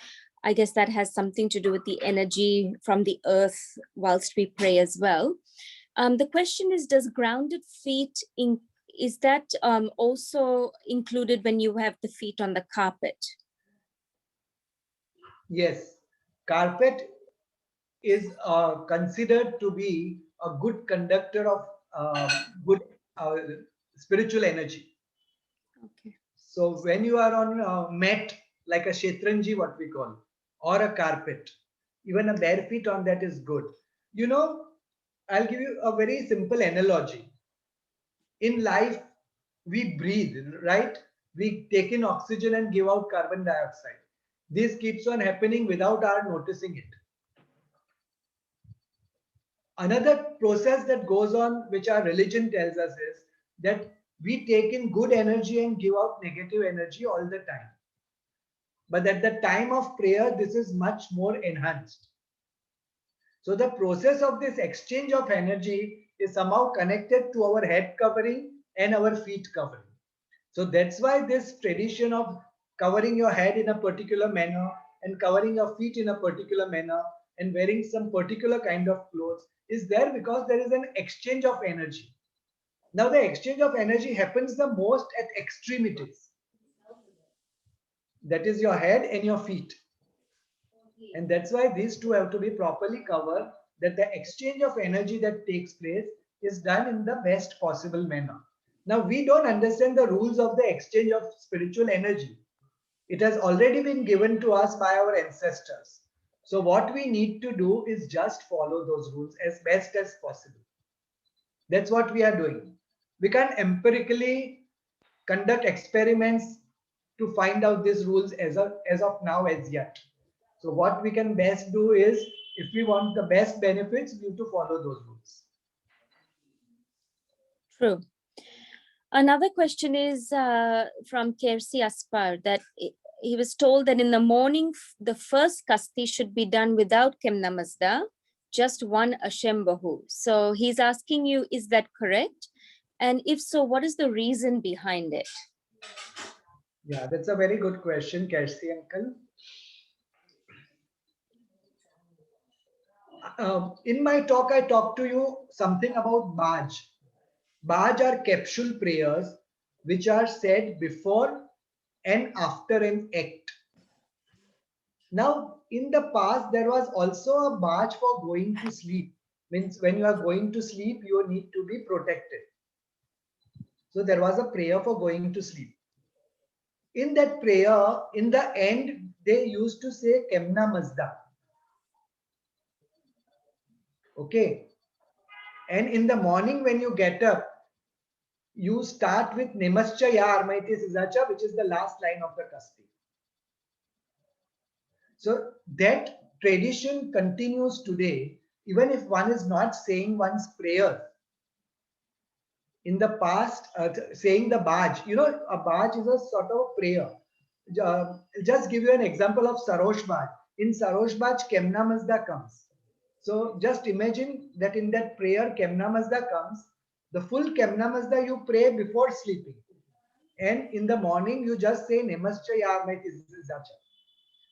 I guess that has something to do with the energy from the earth whilst we pray as well. The question is, does grounded feet, is that also included when you have the feet on the carpet? Yes, carpet is considered to be a good conductor of good spiritual energy. Okay. So when you are on a mat, like a shetranji, what we call, or a carpet, even a bare feet on that is good. You know, I'll give you a very simple analogy. In life, we breathe, right? We take in oxygen and give out carbon dioxide. This keeps on happening without our noticing it. Another process that goes on, which our religion tells us, is that we take in good energy and give out negative energy all the time. But at the time of prayer, this is much more enhanced. So the process of this exchange of energy is somehow connected to our head covering and our feet covering. So that's why this tradition of covering your head in a particular manner and covering your feet in a particular manner and wearing some particular kind of clothes is there, because there is an exchange of energy. Now the exchange of energy happens the most at extremities. That is your head and your feet. And that's why these two have to be properly covered, that the exchange of energy that takes place is done in the best possible manner. Now, we don't understand the rules of the exchange of spiritual energy. It has already been given to us by our ancestors. So what we need to do is just follow those rules as best as possible. That's what we are doing. We can't empirically conduct experiments to find out these rules as of now as yet. So what we can best do is, if we want the best benefits, we need to follow those rules. True. Another question is from Kersi Aspar, that he was told that in the morning, the first kasti should be done without Kemna Mazda, just one Ashem Bahu. So he's asking you, is that correct? And if so, what is the reason behind it? Yeah, that's a very good question, Kersi uncle. In my talk, I talked to you something about Baj. Baj are capsule prayers which are said before and after an act. Now, in the past, there was also a Baj for going to sleep. Means when you are going to sleep, you need to be protected. So there was a prayer for going to sleep. In that prayer, in the end, they used to say Kemna Mazda. Okay. And in the morning, when you get up, you start with Nemascha Ya Armaite Sizacha, which is the last line of the Kasti. So that tradition continues today, even if one is not saying one's prayer. In the past, saying the Baj, you know, a Baj is a sort of prayer. Just give you an example of Sarosh Baj. In Sarosh Baj, Kemna Mazda comes. So just imagine that in that prayer, Kemna Mazda comes. The full Kemna Mazda you pray before sleeping. And in the morning, you just say Nemascha Ya Armaite Sizacha.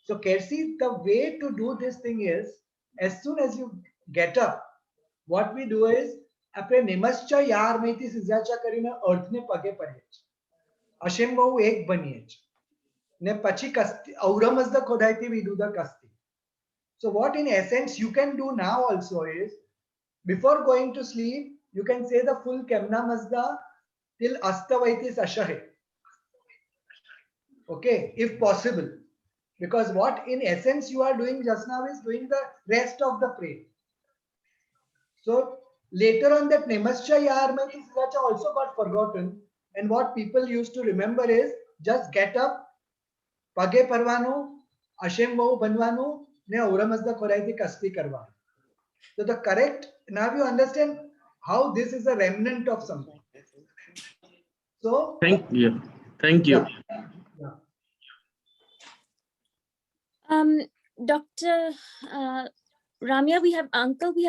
So Kersi, the way to do this thing is, as soon as you get up, what we do is, આપણે નિમશ્ચ યાર મૈથી સિઝાચા કરીને અર્થને પગે પડીએ છીએ. અશેમ બહુ એક બનીએ છીએ. ને પછી કસ્તી ઔરમઝદ ખોદાઈથી we do the kasti. So what in essence you can do now also is, before going to sleep, you can say the full Kemna Mazda till Astavaitis Ashahe. Okay, if possible. Because what in essence you are doing just now is doing the rest of the prayer. So later on that Nemascha Ya Armaite Sizacha also got forgotten. And what people used to remember is just get up, Page Parvanu, Ashem Bahu Banvanu, Ne Auramazda Khoraiti Kasti Karvanu. So the correct, now you understand how this is a remnant of something. So Thank you. Thank you. Yeah. Dr. Ramya, we have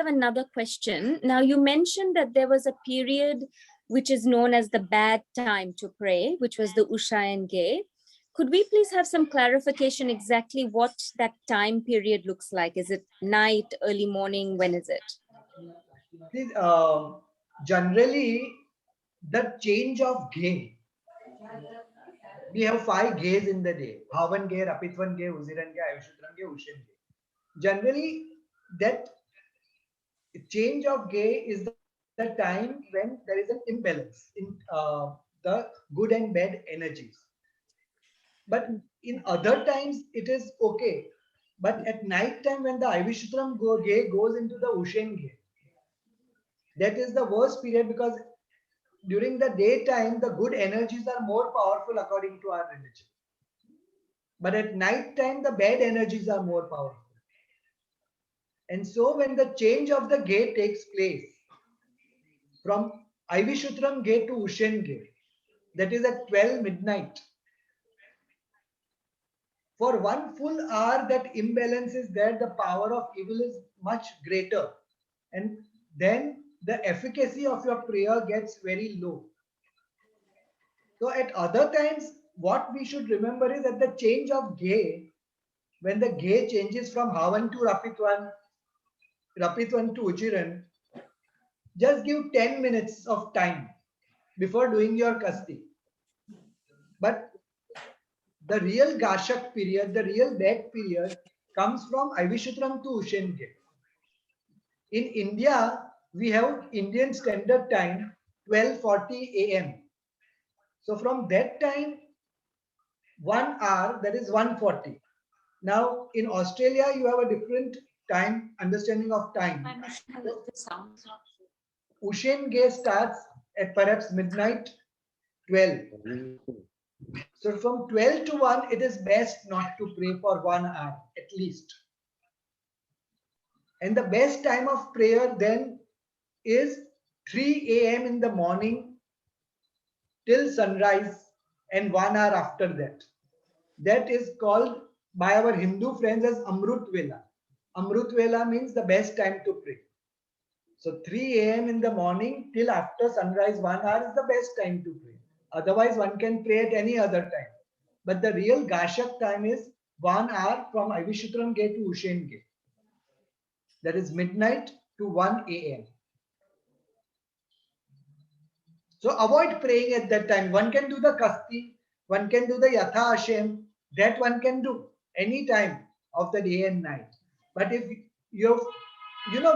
another question. Now, you mentioned that there was a period which is known as the bad time to pray, which was the Ushayan Gay. Could we please have some clarification exactly what that time period looks like? Is it night, early morning? When is it? See, generally, the change of gay, we have 5 gays in the day: Bhavan Gay, Rapitvan Gay, Uziran Gay, Ayushutran Gay, Ushen Gay. Generally, that change of gay is the time when there is an imbalance in the good and bad energies. But in other times, it is okay. But at night time, when the Ayushutram gay goes into the Ushen Gay, that is the worst period, because during the daytime, the good energies are more powerful according to our religion. But at night time, the bad energies are more powerful. And so when the change of the gate takes place from Ayushutram gate to Ushen gate, that is at 12 midnight, for 1 full hour, that imbalance is there, the power of evil is much greater. And then the efficacy of your prayer gets very low. So at other times, what we should remember is that the change of gay, when the gay changes from Havan to Rapitwan to Uchiran, just give 10 minutes of time before doing your kasti. But the real Gashak period, the real bad period, comes from Ayushutram to Ushen Gate. In India, we have Indian Standard Time 12:40 a.m. So from that time, 1 hour, that is 1:40. Now in Australia, you have a different time, understanding of time. Ushen Gate starts at perhaps midnight 12. So from 12 to 1, it is best not to pray for 1 hour at least. And the best time of prayer then is 3 a.m. in the morning till sunrise and 1 hour after that. That is called by our Hindu friends as Amrut Vela. Amrut Vela means the best time to pray. So 3 a.m. in the morning till after sunrise, 1 hour is the best time to pray. Otherwise, one can pray at any other time. But the real Gashak time is 1 hour from Avishutram Gate to Ushen Gate. That is midnight to 1 a.m. So avoid praying at that time. One can do the Kasti, one can do the Yatha Hashem. That one can do any time of the day and night. But if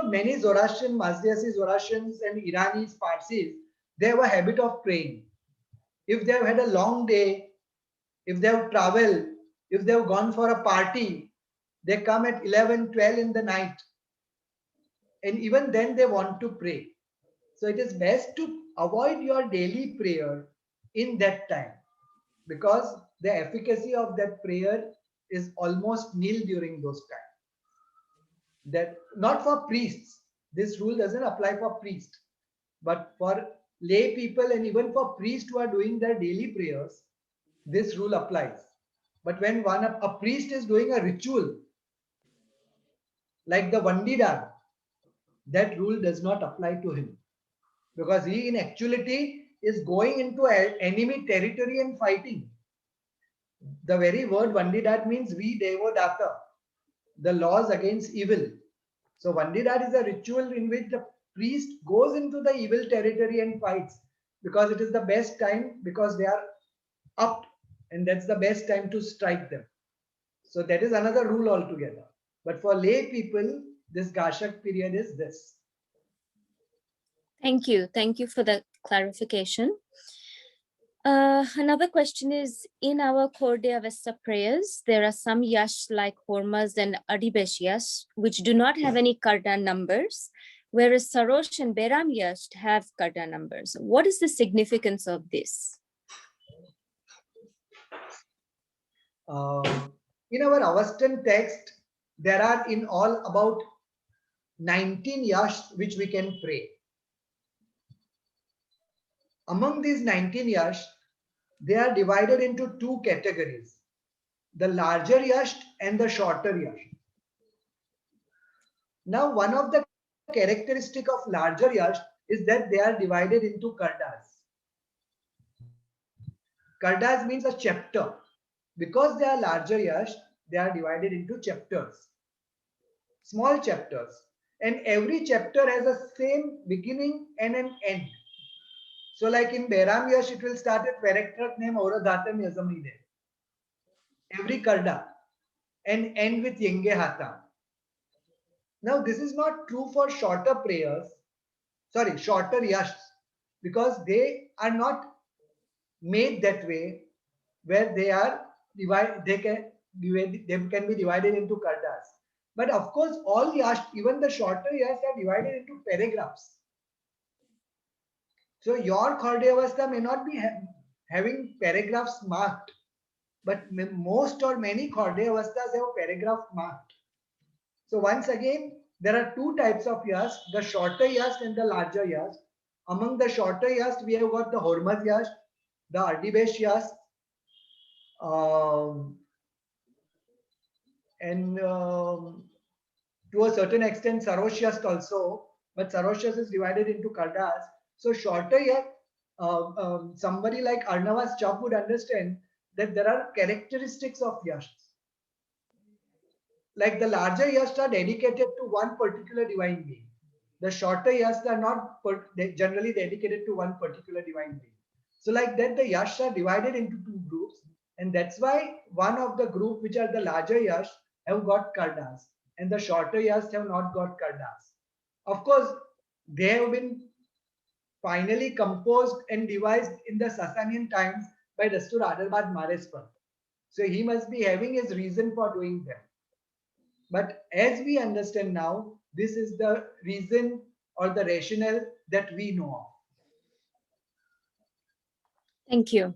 many Zoroastrian, Mazdiyasi Zoroastrians and Iranis, Parsis, they have a habit of praying. If they have had a long day, if they have traveled, if they have gone for a party, they come at 11, 12 in the night. And even then they want to pray. So it is best to avoid your daily prayer in that time, because the efficacy of that prayer is almost nil during those times. That not for priests. This rule doesn't apply for priests, but for lay people and even for priests who are doing their daily prayers, this rule applies. But when a priest is doing a ritual like the Vandidar, that rule does not apply to him, because he in actuality is going into enemy territory and fighting. The very word Vandidar means Vi Devo Data, the laws against evil. So Vandidar is a ritual in which the priest goes into the evil territory and fights, because it is the best time, because they are up and that's the best time to strike them. So that is another rule altogether. But for lay people, this Gashak period is this. Thank you. Thank you for the clarification. Another question is, in our Korde Avesta prayers, there are some yash like Hormaz and Adibesh yash, which do not have any Karda numbers, whereas Sarosh and Beram yash have Karda numbers. What is the significance of this? In our Avestan text, there are in all about 19 yash which we can pray. Among these 19 yash, they are divided into two categories, the larger yash and the shorter yash. Now, one of the characteristic of larger yash is that they are divided into kardas. Kardas means a chapter. Because they are larger yash, they are divided into chapters, small chapters, and every chapter has a same beginning and an end. So like in Beram yash, it will start with Verektrat name Auradatam Yazamide, every karda, and end with Yenge Hata. Now this is not true for shorter prayers, shorter yashs, because they are not made that way, where they are divided, they can be divided into kardas. But of course, all yash, even the shorter yash, are divided into paragraphs. So your Khorde Avesta may not be having paragraphs marked, but most or many Khorde Avestas have paragraph marked. So once again, there are two types of yash, the shorter yash and the larger yash. Among the shorter yash, we have got the Hormaz yash, the Adibesh yash, and to a certain extent Sarosh yash also, but Sarosh yash is divided into kardas. So shorter yash, somebody like Arnavas Chap would understand that there are characteristics of yash. Like the larger yash are dedicated to one particular divine being. The shorter yash are not generally dedicated to one particular divine being. So like that, the yash are divided into two groups, and that's why one of the group, which are the larger yash, have got kardas, and the shorter yash have not got kardas. Of course, they have been finally composed and devised in the Sasanian times by Dastur Adarbad Marespar. So he must be having his reason for doing them. But as we understand now, this is the reason or the rationale that we know of. Thank you.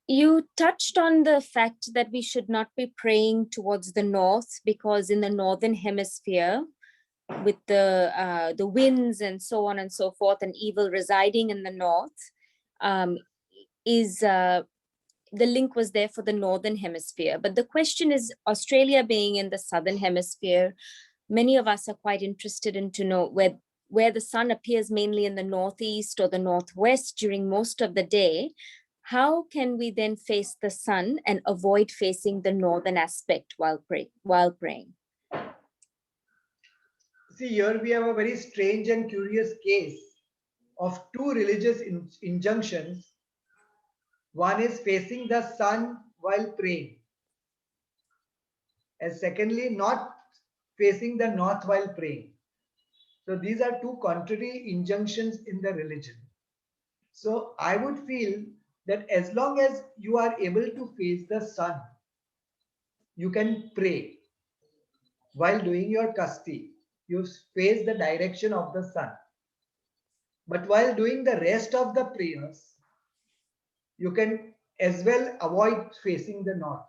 You touched on the fact that we should not be praying towards the north, because in the northern hemisphere, with the winds and so on and so forth, and evil residing in the north, is the link was there for the northern hemisphere. But the question is, Australia being in the southern hemisphere, many of us are quite interested in to know where the sun appears mainly in the northeast or the northwest during most of the day. How can we then face the sun and avoid facing the northern aspect while praying? See, here we have a very strange and curious case of two religious injunctions. One is facing the sun while praying, and secondly, not facing the north while praying. So these are two contrary injunctions in the religion. So I would feel that as long as you are able to face the sun, you can pray. While doing your kasti, you face the direction of the sun. But while doing the rest of the prayers, you can as well avoid facing the north,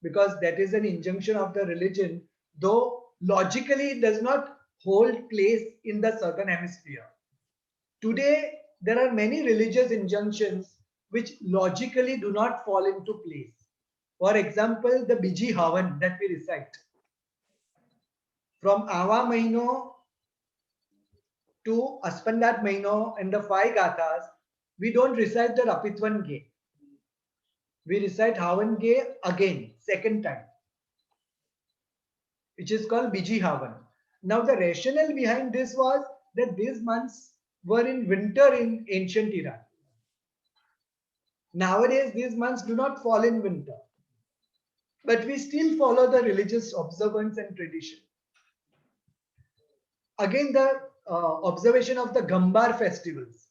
because that is an injunction of the religion, though logically it does not hold place in the southern hemisphere. Today, there are many religious injunctions which logically do not fall into place. For example, the Biji Havan that we recite. From Awa Mahino to Aspandat Mahino and the 5 Gathas, we don't recite the Rapitwan Ge. We recite Havan Ge again, second time, which is called Biji Havan. Now, the rationale behind this was that these months were in winter in ancient Iran. Nowadays, these months do not fall in winter, but we still follow the religious observance and tradition. Again, the observation of the Gambar festivals,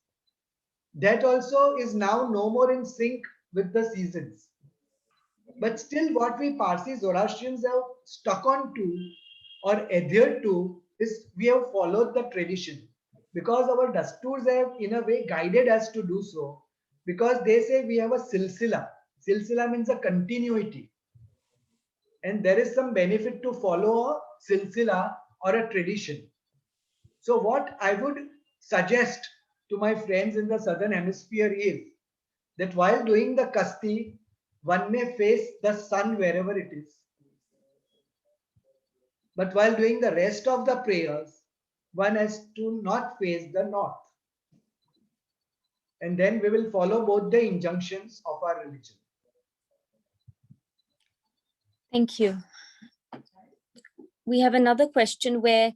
that also is now no more in sync with the seasons. But still, what we Parsi Zoroastrians have stuck on to or adhered to is we have followed the tradition, because our dasturs have in a way guided us to do so, because they say we have a silsila. Silsila means a continuity, and there is some benefit to follow a silsila or a tradition. So what I would suggest to my friends in the southern hemisphere is that while doing the kasti, one may face the sun wherever it is. But while doing the rest of the prayers, one has to not face the north. And then we will follow both the injunctions of our religion. Thank you. We have another question where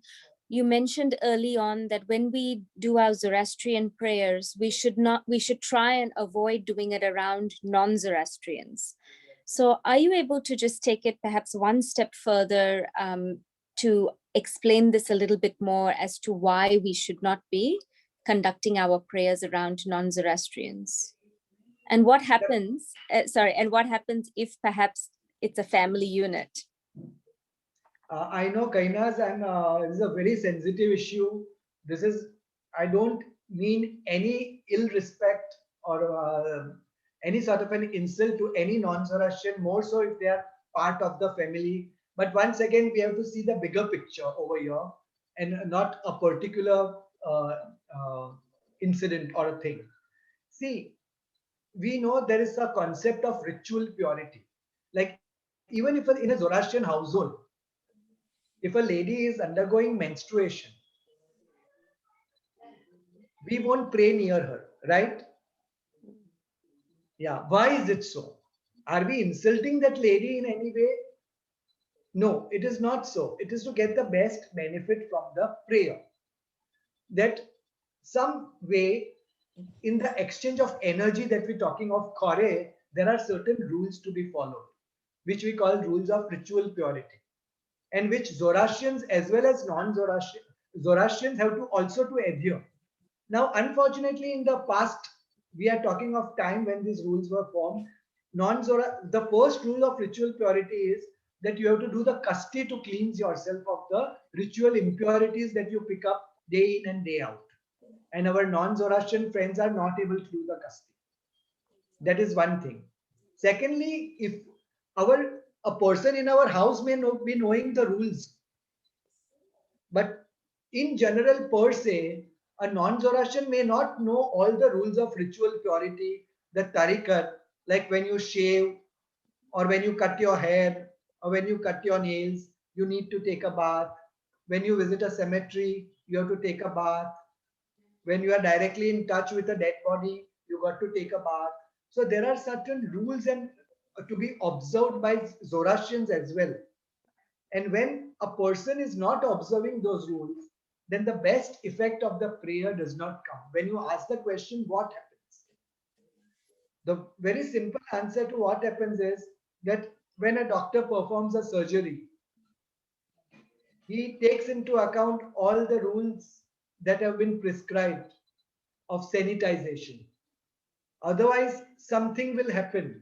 you mentioned early on that when we do our Zoroastrian prayers, we should try and avoid doing it around non-Zoroastrians. So are you able to just take it perhaps one step further to explain this a little bit more as to why we should not be conducting our prayers around non-Zoroastrians? And what happens, and what happens if perhaps it's a family unit? I know, Kainas, and this is a very sensitive issue. I don't mean any ill respect or any sort of an insult to any non-Zoroastrian, more so if they are part of the family. But once again, we have to see the bigger picture over here and not a particular incident or a thing. See, we know there is a concept of ritual purity. Like, even if in a Zoroastrian household, if a lady is undergoing menstruation, we won't pray near her, right? Yeah. Why is it so? Are we insulting that lady in any way? No, it is not so. It is to get the best benefit from the prayer. That some way in the exchange of energy that we're talking of Kore, there are certain rules to be followed, which we call rules of ritual purity, and which Zoroastrians as well as non-Zoroastrians have to also to adhere. Now, unfortunately, in the past, we are talking of time when these rules were formed. The first rule of ritual purity is that you have to do the kasti to cleanse yourself of the ritual impurities that you pick up day in and day out. And our non-Zoroastrian friends are not able to do the kasti. That is one thing. Secondly, if a person in our house may be knowing the rules, but in general, per se, A non-Zoroastrian may not know all the rules of ritual purity, the tariqat, like when you shave or when you cut your hair or when you cut your nails, you need to take a bath. When you visit a cemetery, you have to take a bath. When you are directly in touch with a dead body, you got to take a bath. So there are certain rules and to be observed by Zoroastrians as well. And when a person is not observing those rules, then the best effect of the prayer does not come. When you ask the question, what happens? The very simple answer to what happens is that when a doctor performs a surgery, he takes into account all the rules that have been prescribed of sanitization. Otherwise, something will happen,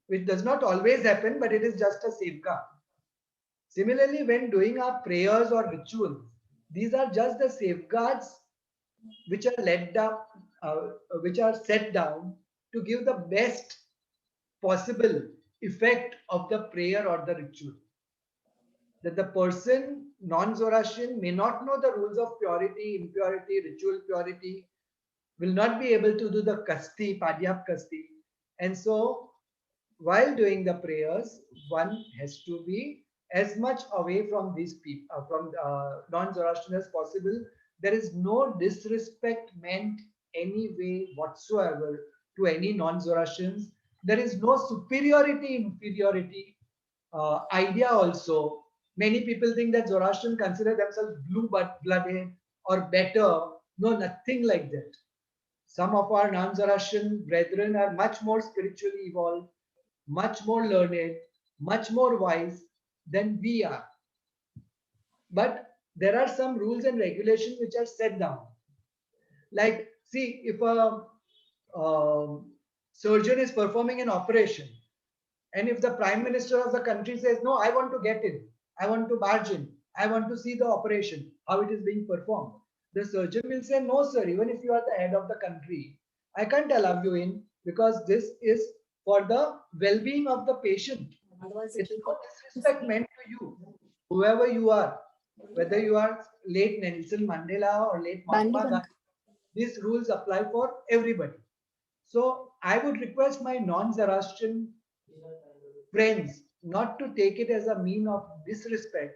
which does not always happen, but it is just a safeguard. Similarly, when doing our prayers or rituals, these are just the safeguards which are let down, which are set down to give the best possible effect of the prayer or the ritual. That the person, non-Zoroastrian, may not know the rules of purity, impurity, ritual purity, will not be able to do the kasti, padyap kasti. And so, while doing the prayers, one has to be as much away from these people, from non-Zoroastrian as possible. There is no disrespect meant any way whatsoever to any non-Zoroastrians. There is no superiority, inferiority idea also. Many people think that Zoroastrian consider themselves blue-blooded or better. No, nothing like that. Some of our non-Zoroastrian brethren are much more spiritually evolved, much more learned, much more wise than we are. But there are some rules and regulations which are set down. Like, see, if a surgeon is performing an operation, and if the prime minister of the country says, no, I want to get in, I want to barge in, I want to see the operation, how it is being performed, the surgeon will say, no, sir, even if you are the head of the country, I can't allow you in because this is for the well-being of the patient. It's no disrespect meant to you, whoever you are, whether you are late Nelson Mandela or late Mahatma Gandhi, these rules apply for everybody. So I would request my non-Zoroastrian friends not to take it as a mean of disrespect,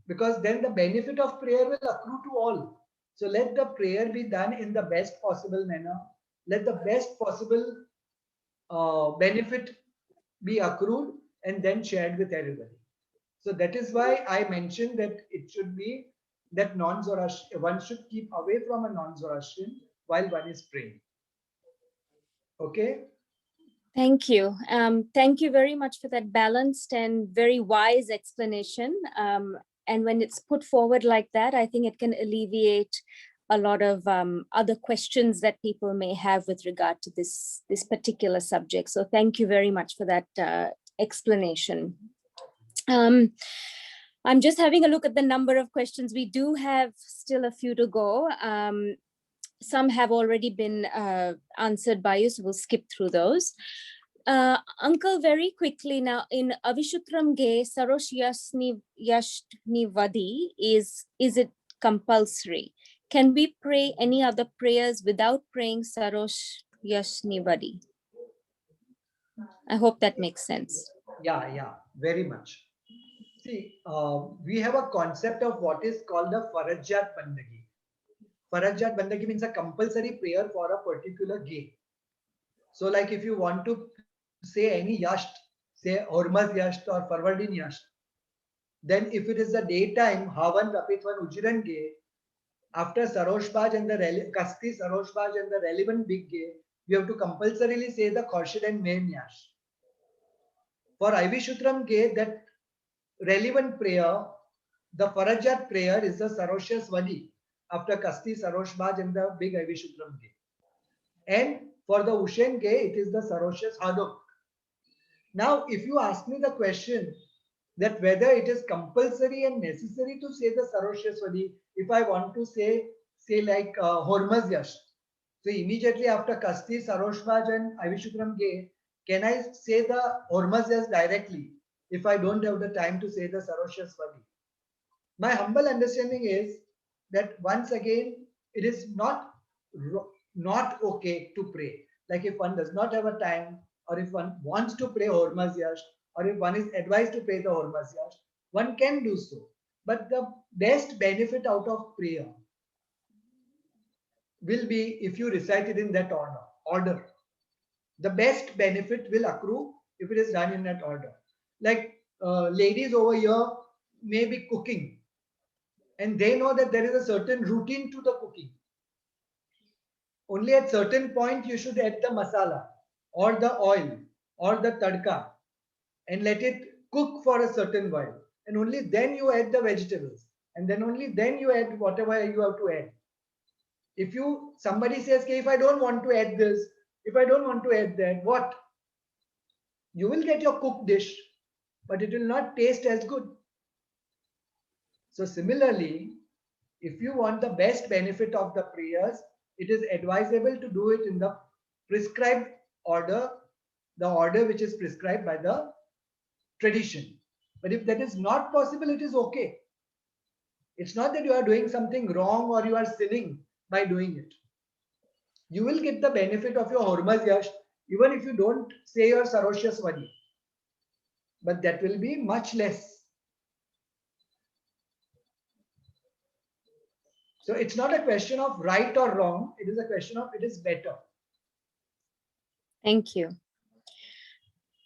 because then the benefit of prayer will accrue to all. So let the prayer be done in the best possible manner. Let the best possible benefit be accrued and then shared with everybody. So that is why I mentioned that it should be that non-Zoroastrian, one should keep away from a non-Zoroastrian while one is praying. Okay? Thank you. Thank you very much for that balanced and very wise explanation. And when it's put forward like that, I think it can alleviate a lot of other questions that people may have with regard to this particular subject. So thank you very much for that explanation. I'm just having a look at the number of questions. We do have still a few to go. Some have already been answered by you, so we'll skip through those. Uncle, very quickly now, in Avishutram Ge, Sarosh Yashnivadi, is it compulsory? Can we pray any other prayers without praying Sarosh Yashnivadi? I hope that makes sense. Yeah, very much. See, we have a concept of what is called the Farajat Bandagi. Farajat Bandagi means a compulsory prayer for a particular gay. So like if you want to say any yasht, say Hormaz yasht or Farvardin yasht, then if it is the daytime, Havan, Rapitvan, Ujiran gay, after Saroshbaj and the Kasti, Saroshbaj and the relevant big gay, we have to compulsorily say the Khorshid and Main yash. For Ivishutram gay, that relevant prayer, the Farajat prayer is the Saroshya Swadi after Kasti, Saroshbaj and the big Ivishutram gay. And for the Ushen gay, it is the Saroshya Hadok. Now, if you ask me the question that whether it is compulsory and necessary to say the Saroshya Swadi, if I want to say like Hormaz Yash, so immediately after Kasti, Saroshbaj and Ivishutram gay, can I say the Hormaz Yash directly if I don't have the time to say the Saroshya Swadi? My humble understanding is that once again, it is not okay to pray. Like if one does not have a time, or if one wants to pray Hormaz Yash, or if one is advised to pray the Hormaz Yash, one can do so. But the best benefit out of prayer will be if you recite it in that order. The best benefit will accrue if it is done in that order. Like ladies over here may be cooking, and they know that there is a certain routine to the cooking. Only at certain point you should add the masala or the oil or the tadka and let it cook for a certain while. And only then you add the vegetables. And then only then you add whatever you have to add. If somebody says, okay, if I don't want to add this, if I don't want to add that, what? You will get your cooked dish, but it will not taste as good. So similarly, if you want the best benefit of the prayers, it is advisable to do it in the prescribed order, the order which is prescribed by the tradition. But if that is not possible, it is okay. It's not that you are doing something wrong or you are sinning by doing it. You will get the benefit of your Hormaz Yash even if you don't say your Sarosya Swadi. But that will be much less. So it's not a question of right or wrong. It is a question of it is better. Thank you.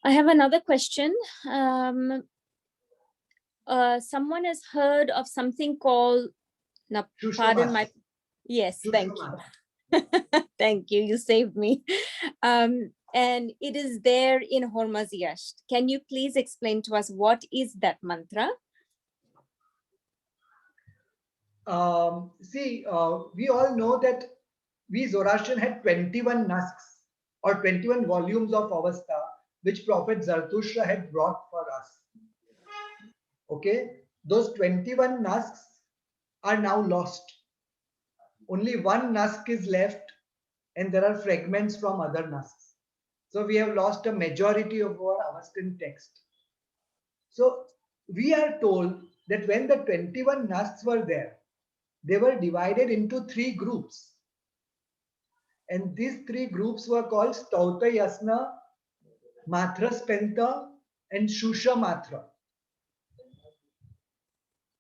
I have another question. Someone has heard of something called, now pardon my, yes, thank you. Thank you, you saved me. And it is there in Hormaz Yash. Can you please explain to us what is that mantra? We all know that we Zoroastrian had 21 nasks or 21 volumes of Avesta, which Prophet Zarathustra had brought for us. Okay, those 21 nasks are now lost. Only one nask is left, and there are fragments from other nasks. So we have lost a majority of our Avestan text. So we are told that when the 21 nasks were there, they were divided into 3 groups. And these 3 groups were called Stauta Yasna, Matra Spenta, and Shusha Matra.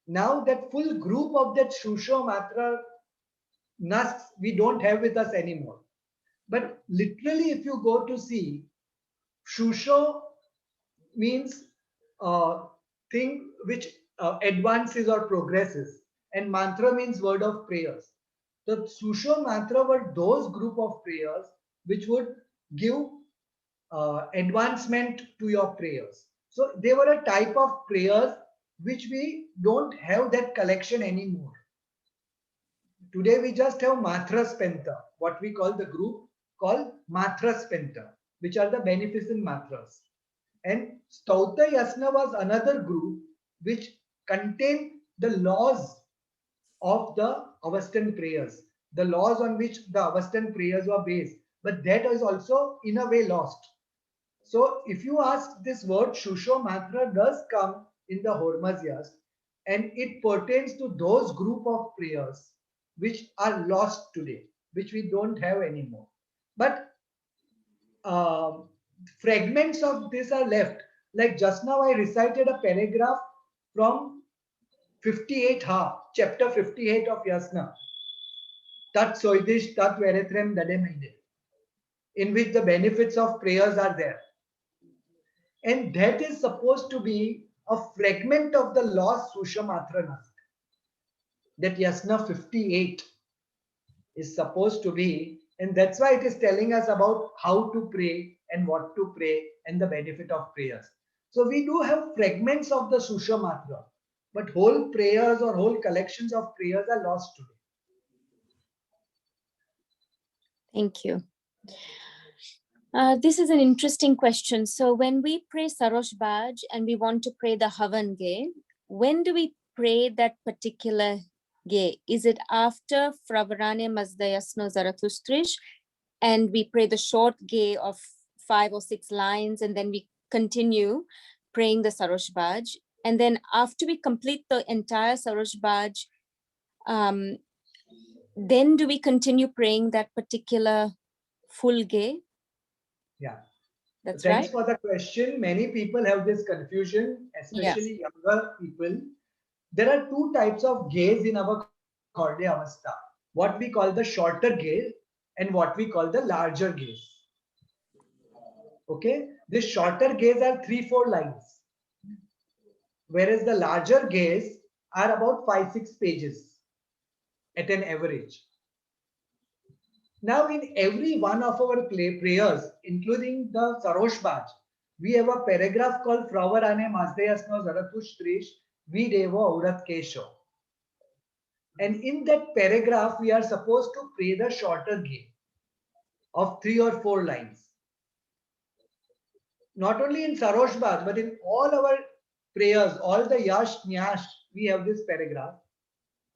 Now that full group of that Shusha Matra nasks we don't have with us anymore. But literally, if you go to see, Shusha means thing which advances or progresses, and mantra means word of prayers. The Shusha mantra were those group of prayers which would give advancement to your prayers. So they were a type of prayers which we don't have that collection anymore. Today we just have Matra Spenta, what we call the group called Matra Spenta, which are the beneficent mantras. And Stauta Yasna was another group which contained the laws of the Avestan prayers, the laws on which the Avestan prayers were based. But that is also in a way lost. So if you ask, this word Shusha Matra does come in the Hormaz Yash, and it pertains to those group of prayers which are lost today, which we don't have anymore. But fragments of this are left. Like just now I recited a paragraph from 58 Ha, chapter 58 of Yasna, Tat Soidish Tat Verethrem Dademeide, in which the benefits of prayers are there. And that is supposed to be a fragment of the lost Shusha Matra Nask. That Yasna 58 is supposed to be, and that's why it is telling us about how to pray and what to pray and the benefit of prayers. So we do have fragments of the Shusha Matra, but whole prayers or whole collections of prayers are lost today. Thank you. This is an interesting question. So when we pray Sarosh Baj and we want to pray the Havan Ge, when do we pray that particular Ge? Is it after Fravarane Mazdayasno Zarathustrish and we pray the short Ge of 5 or 6 lines and then we continue praying the Sarosh Baj? And then after we complete the entire Sarosh Baj, then do we continue praying that particular full Ge? Yeah. That's Thanks right. for the question. Many people have this confusion, especially younger people. There are two types of gaze in our Khaurde Avastha. What we call the shorter gaze and what we call the larger gaze. Okay, this shorter gaze are 3-4 lines, whereas the larger gaze are about 5-6 pages at an average. Now, in every one of our prayers, including the Sarosh Baj, we have a paragraph called Fravarane Mazdeyasno Zarathushtrish Videvo Aurat Kesho. And in that paragraph, we are supposed to pray the shorter gaze of 3 or 4 lines. Not only in Sarosh Baj, but in all our prayers, all the Yash, Nyash, we have this paragraph.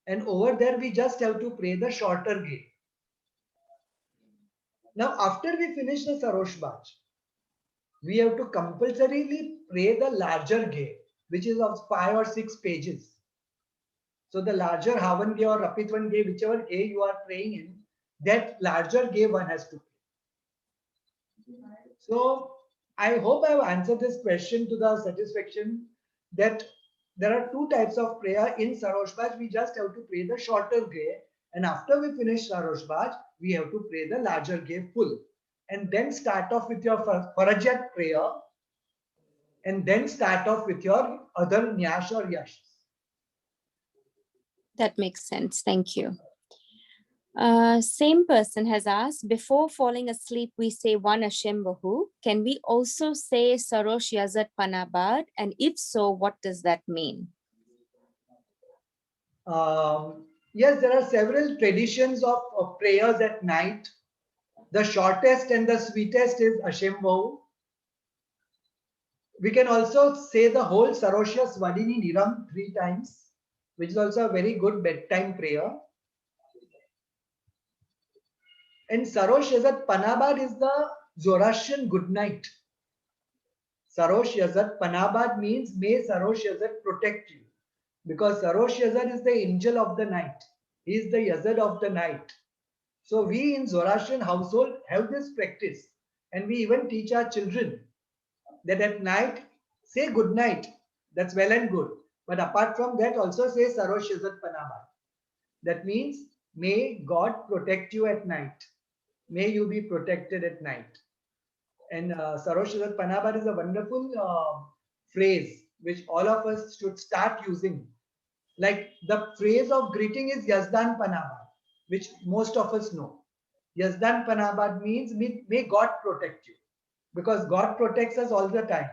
And over there, we just have to pray the shorter gaze. Now, after we finish the Sarosh Baj, we have to compulsorily pray the larger Ge, which is of 5 or 6 pages. So the larger Havan Ge or Rapitvan Ge, whichever Ge you are praying in, that larger Ge one has to pray. So I hope I have answered this question to the satisfaction that there are two types of prayer in Sarosh Baj. We just have to pray the shorter Ge, and after we finish Sarosh Baj, we have to pray the larger Ge full. And then start off with your Farajat prayer, and then start off with your other Nyash or Yash. That makes sense. Thank you. Same person has asked, before falling asleep, we say one Ashembahu. Can we also say Sarosh Yazat Panabad? And if so, what does that mean? Yes, there are several traditions of prayers at night. The shortest and the sweetest is Ashembahu. We can also say the whole Sarosya Swadini Niram 3 times, which is also a very good bedtime prayer. And Sarosh Yazat Panabad is the Zoroastrian good night. Sarosh Yazat Panabad means may Sarosh Yazat protect you. Because Sarosh Yazat is the angel of the night. He is the Yazat of the night. So we in Zoroastrian household have this practice. And we even teach our children that at night, say good night. That's well and good. But apart from that, also say Sarosh Yazat Panabad. That means, may God protect you at night. May you be protected at night. And Sarosh Yazat Panabad is a wonderful phrase which all of us should start using. Like the phrase of greeting is Yazdan Panabad, which most of us know. Yazdan Panabad means may God protect you, because God protects us all the time.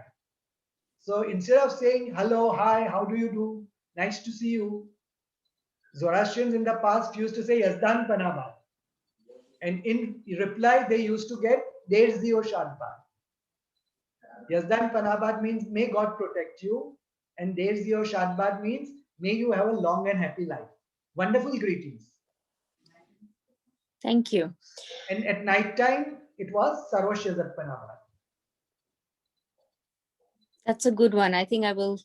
So instead of saying hello, hi, how do you do? Nice to see you. Zoroastrians in the past used to say Yazdan Panabad. And in reply, they used to get Der Zio Shadbad. Yazdan Panabad means may God protect you. And Der Zio Shadbad means may you have a long and happy life. Wonderful greetings. Thank you. And at night time, it was Sarosh Yazat Panabad. That's a good one. I think I will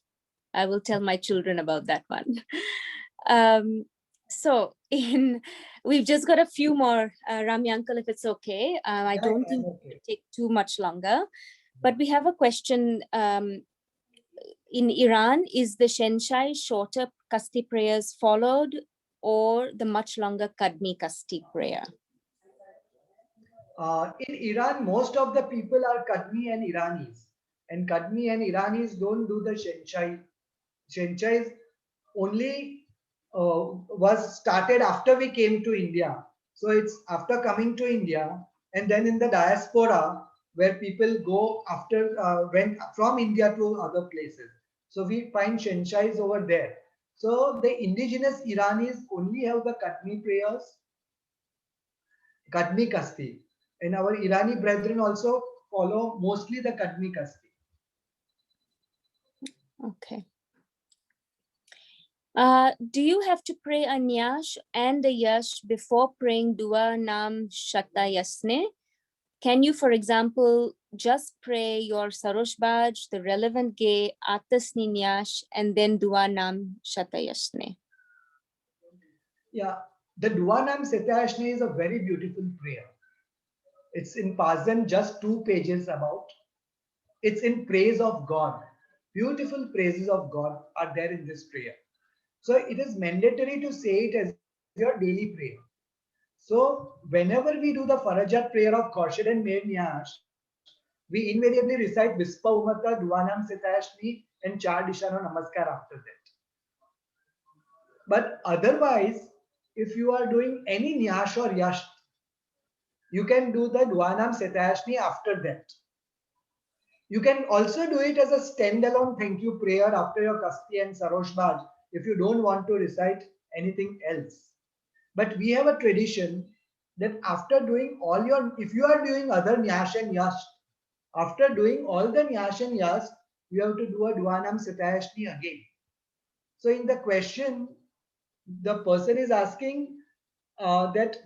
tell my children about that one. So we've just got a few more, Rami uncle, if it's okay. I don't think it will take too much longer, but we have a question. In Iran, is the Shenshai shorter Kasti prayers followed, or the much longer Kadmi Kasti prayer? In Iran, most of the people are Kadmi and Iranis. And Kadmi and Iranis don't do the Shenshai. Shenshai only was started after we came to India. So it's after coming to India, and then in the diaspora where people go after went from India to other places. So we find Shenshais over there. So the indigenous Iranis only have the Kadmi prayers, Kadmi Kasti. And our Irani brethren also follow mostly the Kadmi Kasti. Okay. Do you have to pray a Nyash and a Yash before praying Dua Nam Shata Yasne? Can you, for example, just pray your Sarosh Baj, the relevant Ge, Atasni Nyash, and then Dua Nam Shata Yasne? Yeah, The Duanam Setashni is a very beautiful prayer. It's in Pazan, just 2 pages about. It's in praise of God. Beautiful praises of God are there in this prayer. So it is mandatory to say it as your daily prayer. So whenever we do the Farajat prayer of Khorshid and Mir Nyash, we invariably recite Vispa Umata, Duanam Setashni, and Char Dishano Namaskar after that. But otherwise, if you are doing any Nyash or Yash, you can do the Duanam Setashni after that. You can also do it as a standalone thank you prayer after your Kasti and Sarosh Bhaj if you don't want to recite anything else. But we have a tradition that after doing all your, if you are doing other Nyash and Yash, after doing all the Nyash and Yash, you have to do a Duanam Satayashni again. So in the question, the person is asking that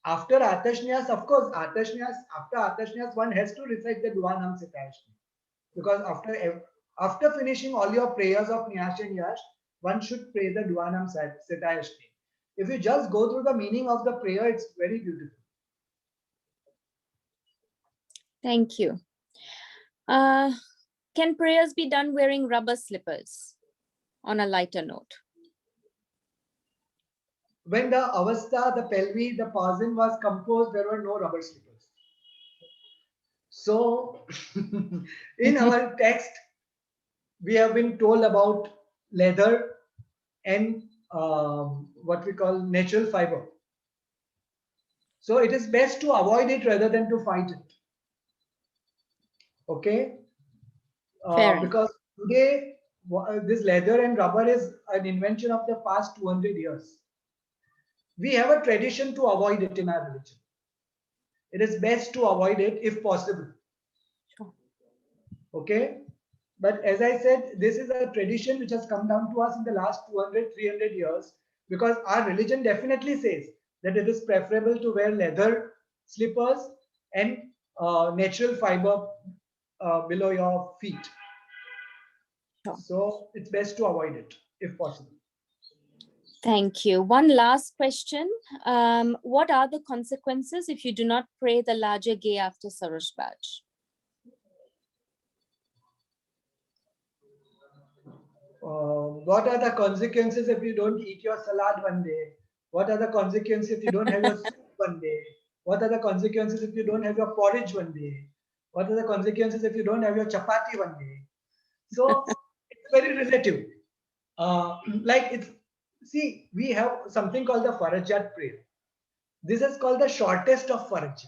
after Atashnyas, of course, Atashnyas, after Atashnyas, one has to recite the Duanam Satayashni. Because after finishing all your prayers of Nyash and Yash, one should pray the Duanam Satayashni. If you just go through the meaning of the prayer, it's very beautiful. Thank you. Can prayers be done wearing rubber slippers? On a lighter note. When the Avastha, the Pelvi, the Pazin was composed, there were no rubber slippers. So, in our text, we have been told about leather and what we call natural fiber. So, it is best to avoid it rather than to fight it. Okay? Because today, this leather and rubber is an invention of the past 200 years. We have a tradition to avoid it in our religion. It is best to avoid it if possible. Sure. Okay? But as I said, this is a tradition which has come down to us in the last 200, 300 years because our religion definitely says that it is preferable to wear leather slippers and natural fiber below your feet. Sure. So it's best to avoid it if possible. Thank you. One last question. What are the consequences if you do not pray the larger gay after Sarosh Bhaj? What are the consequences if you don't eat your salad one day? What are the consequences if you don't have your soup one day? What are the consequences if you don't have your porridge one day? What are the consequences if you don't have your chapati one day? So it's very relative. Like it's, see, we have something called the Farajat prayer. This is called the shortest of Farajat.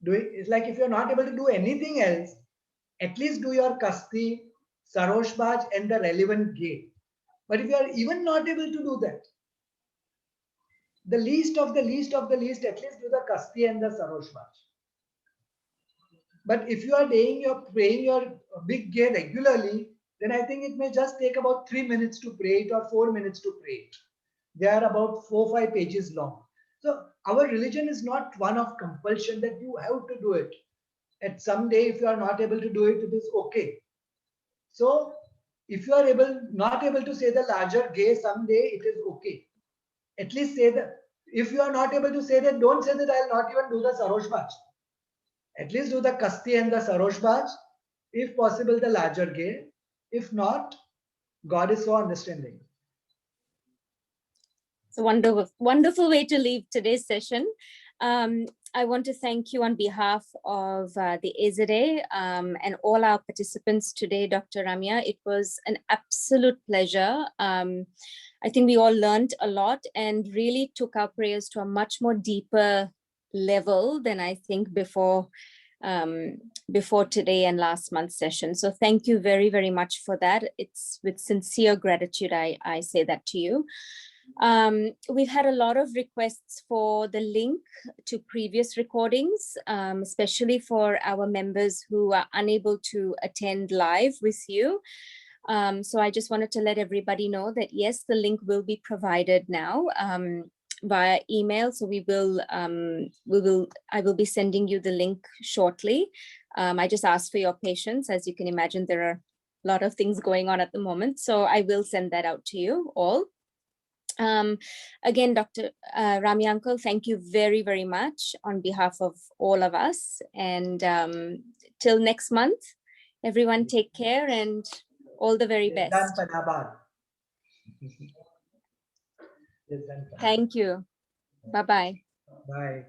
It's like if you're not able to do anything else, at least do your Kasti, Sarosh Bhaj and the relevant gate. But if you are even not able to do that, the least of the least of the least, at least do the Kasti and the Sarosh Bhaj. But if you are praying your big gate regularly, then I think it may just take about 3 minutes to pray it or 4 minutes to pray it. They are about 4-5 pages long. So our religion is not one of compulsion that you have to do it. At some day, if you are not able to do it, it is okay. So if you are not able to say the larger gay someday, it is okay. At least say that. If you are not able to say that, don't say that I'll not even do the Sarosh Bhaj. At least do the Kasti and the Sarosh Bhaj. If possible, the larger gay. If not, God is so understanding. It's a wonderful way to leave today's session. I want to thank you on behalf of the AZA and all our participants today, Dr. Ramya. It was an absolute pleasure. I think we all learned a lot and really took our prayers to a much more deeper level than I think before today and last month's session. So thank you very, very much for that. It's with sincere gratitude I say that to you. We've had a lot of requests for the link to previous recordings, especially for our members who are unable to attend live with you. So I just wanted to let everybody know that yes, the link will be provided now via email. So I will be sending you the link shortly. I just ask for your patience. As you can imagine, there are a lot of things going on at the moment. So I will send that out to you all. Again, Dr. Rami Uncle, thank you very, very much on behalf of all of us. And till next month, everyone take care and all the very Done, best. Panabad. Yes, done, Panabad. Thank you. Bye-bye. Bye.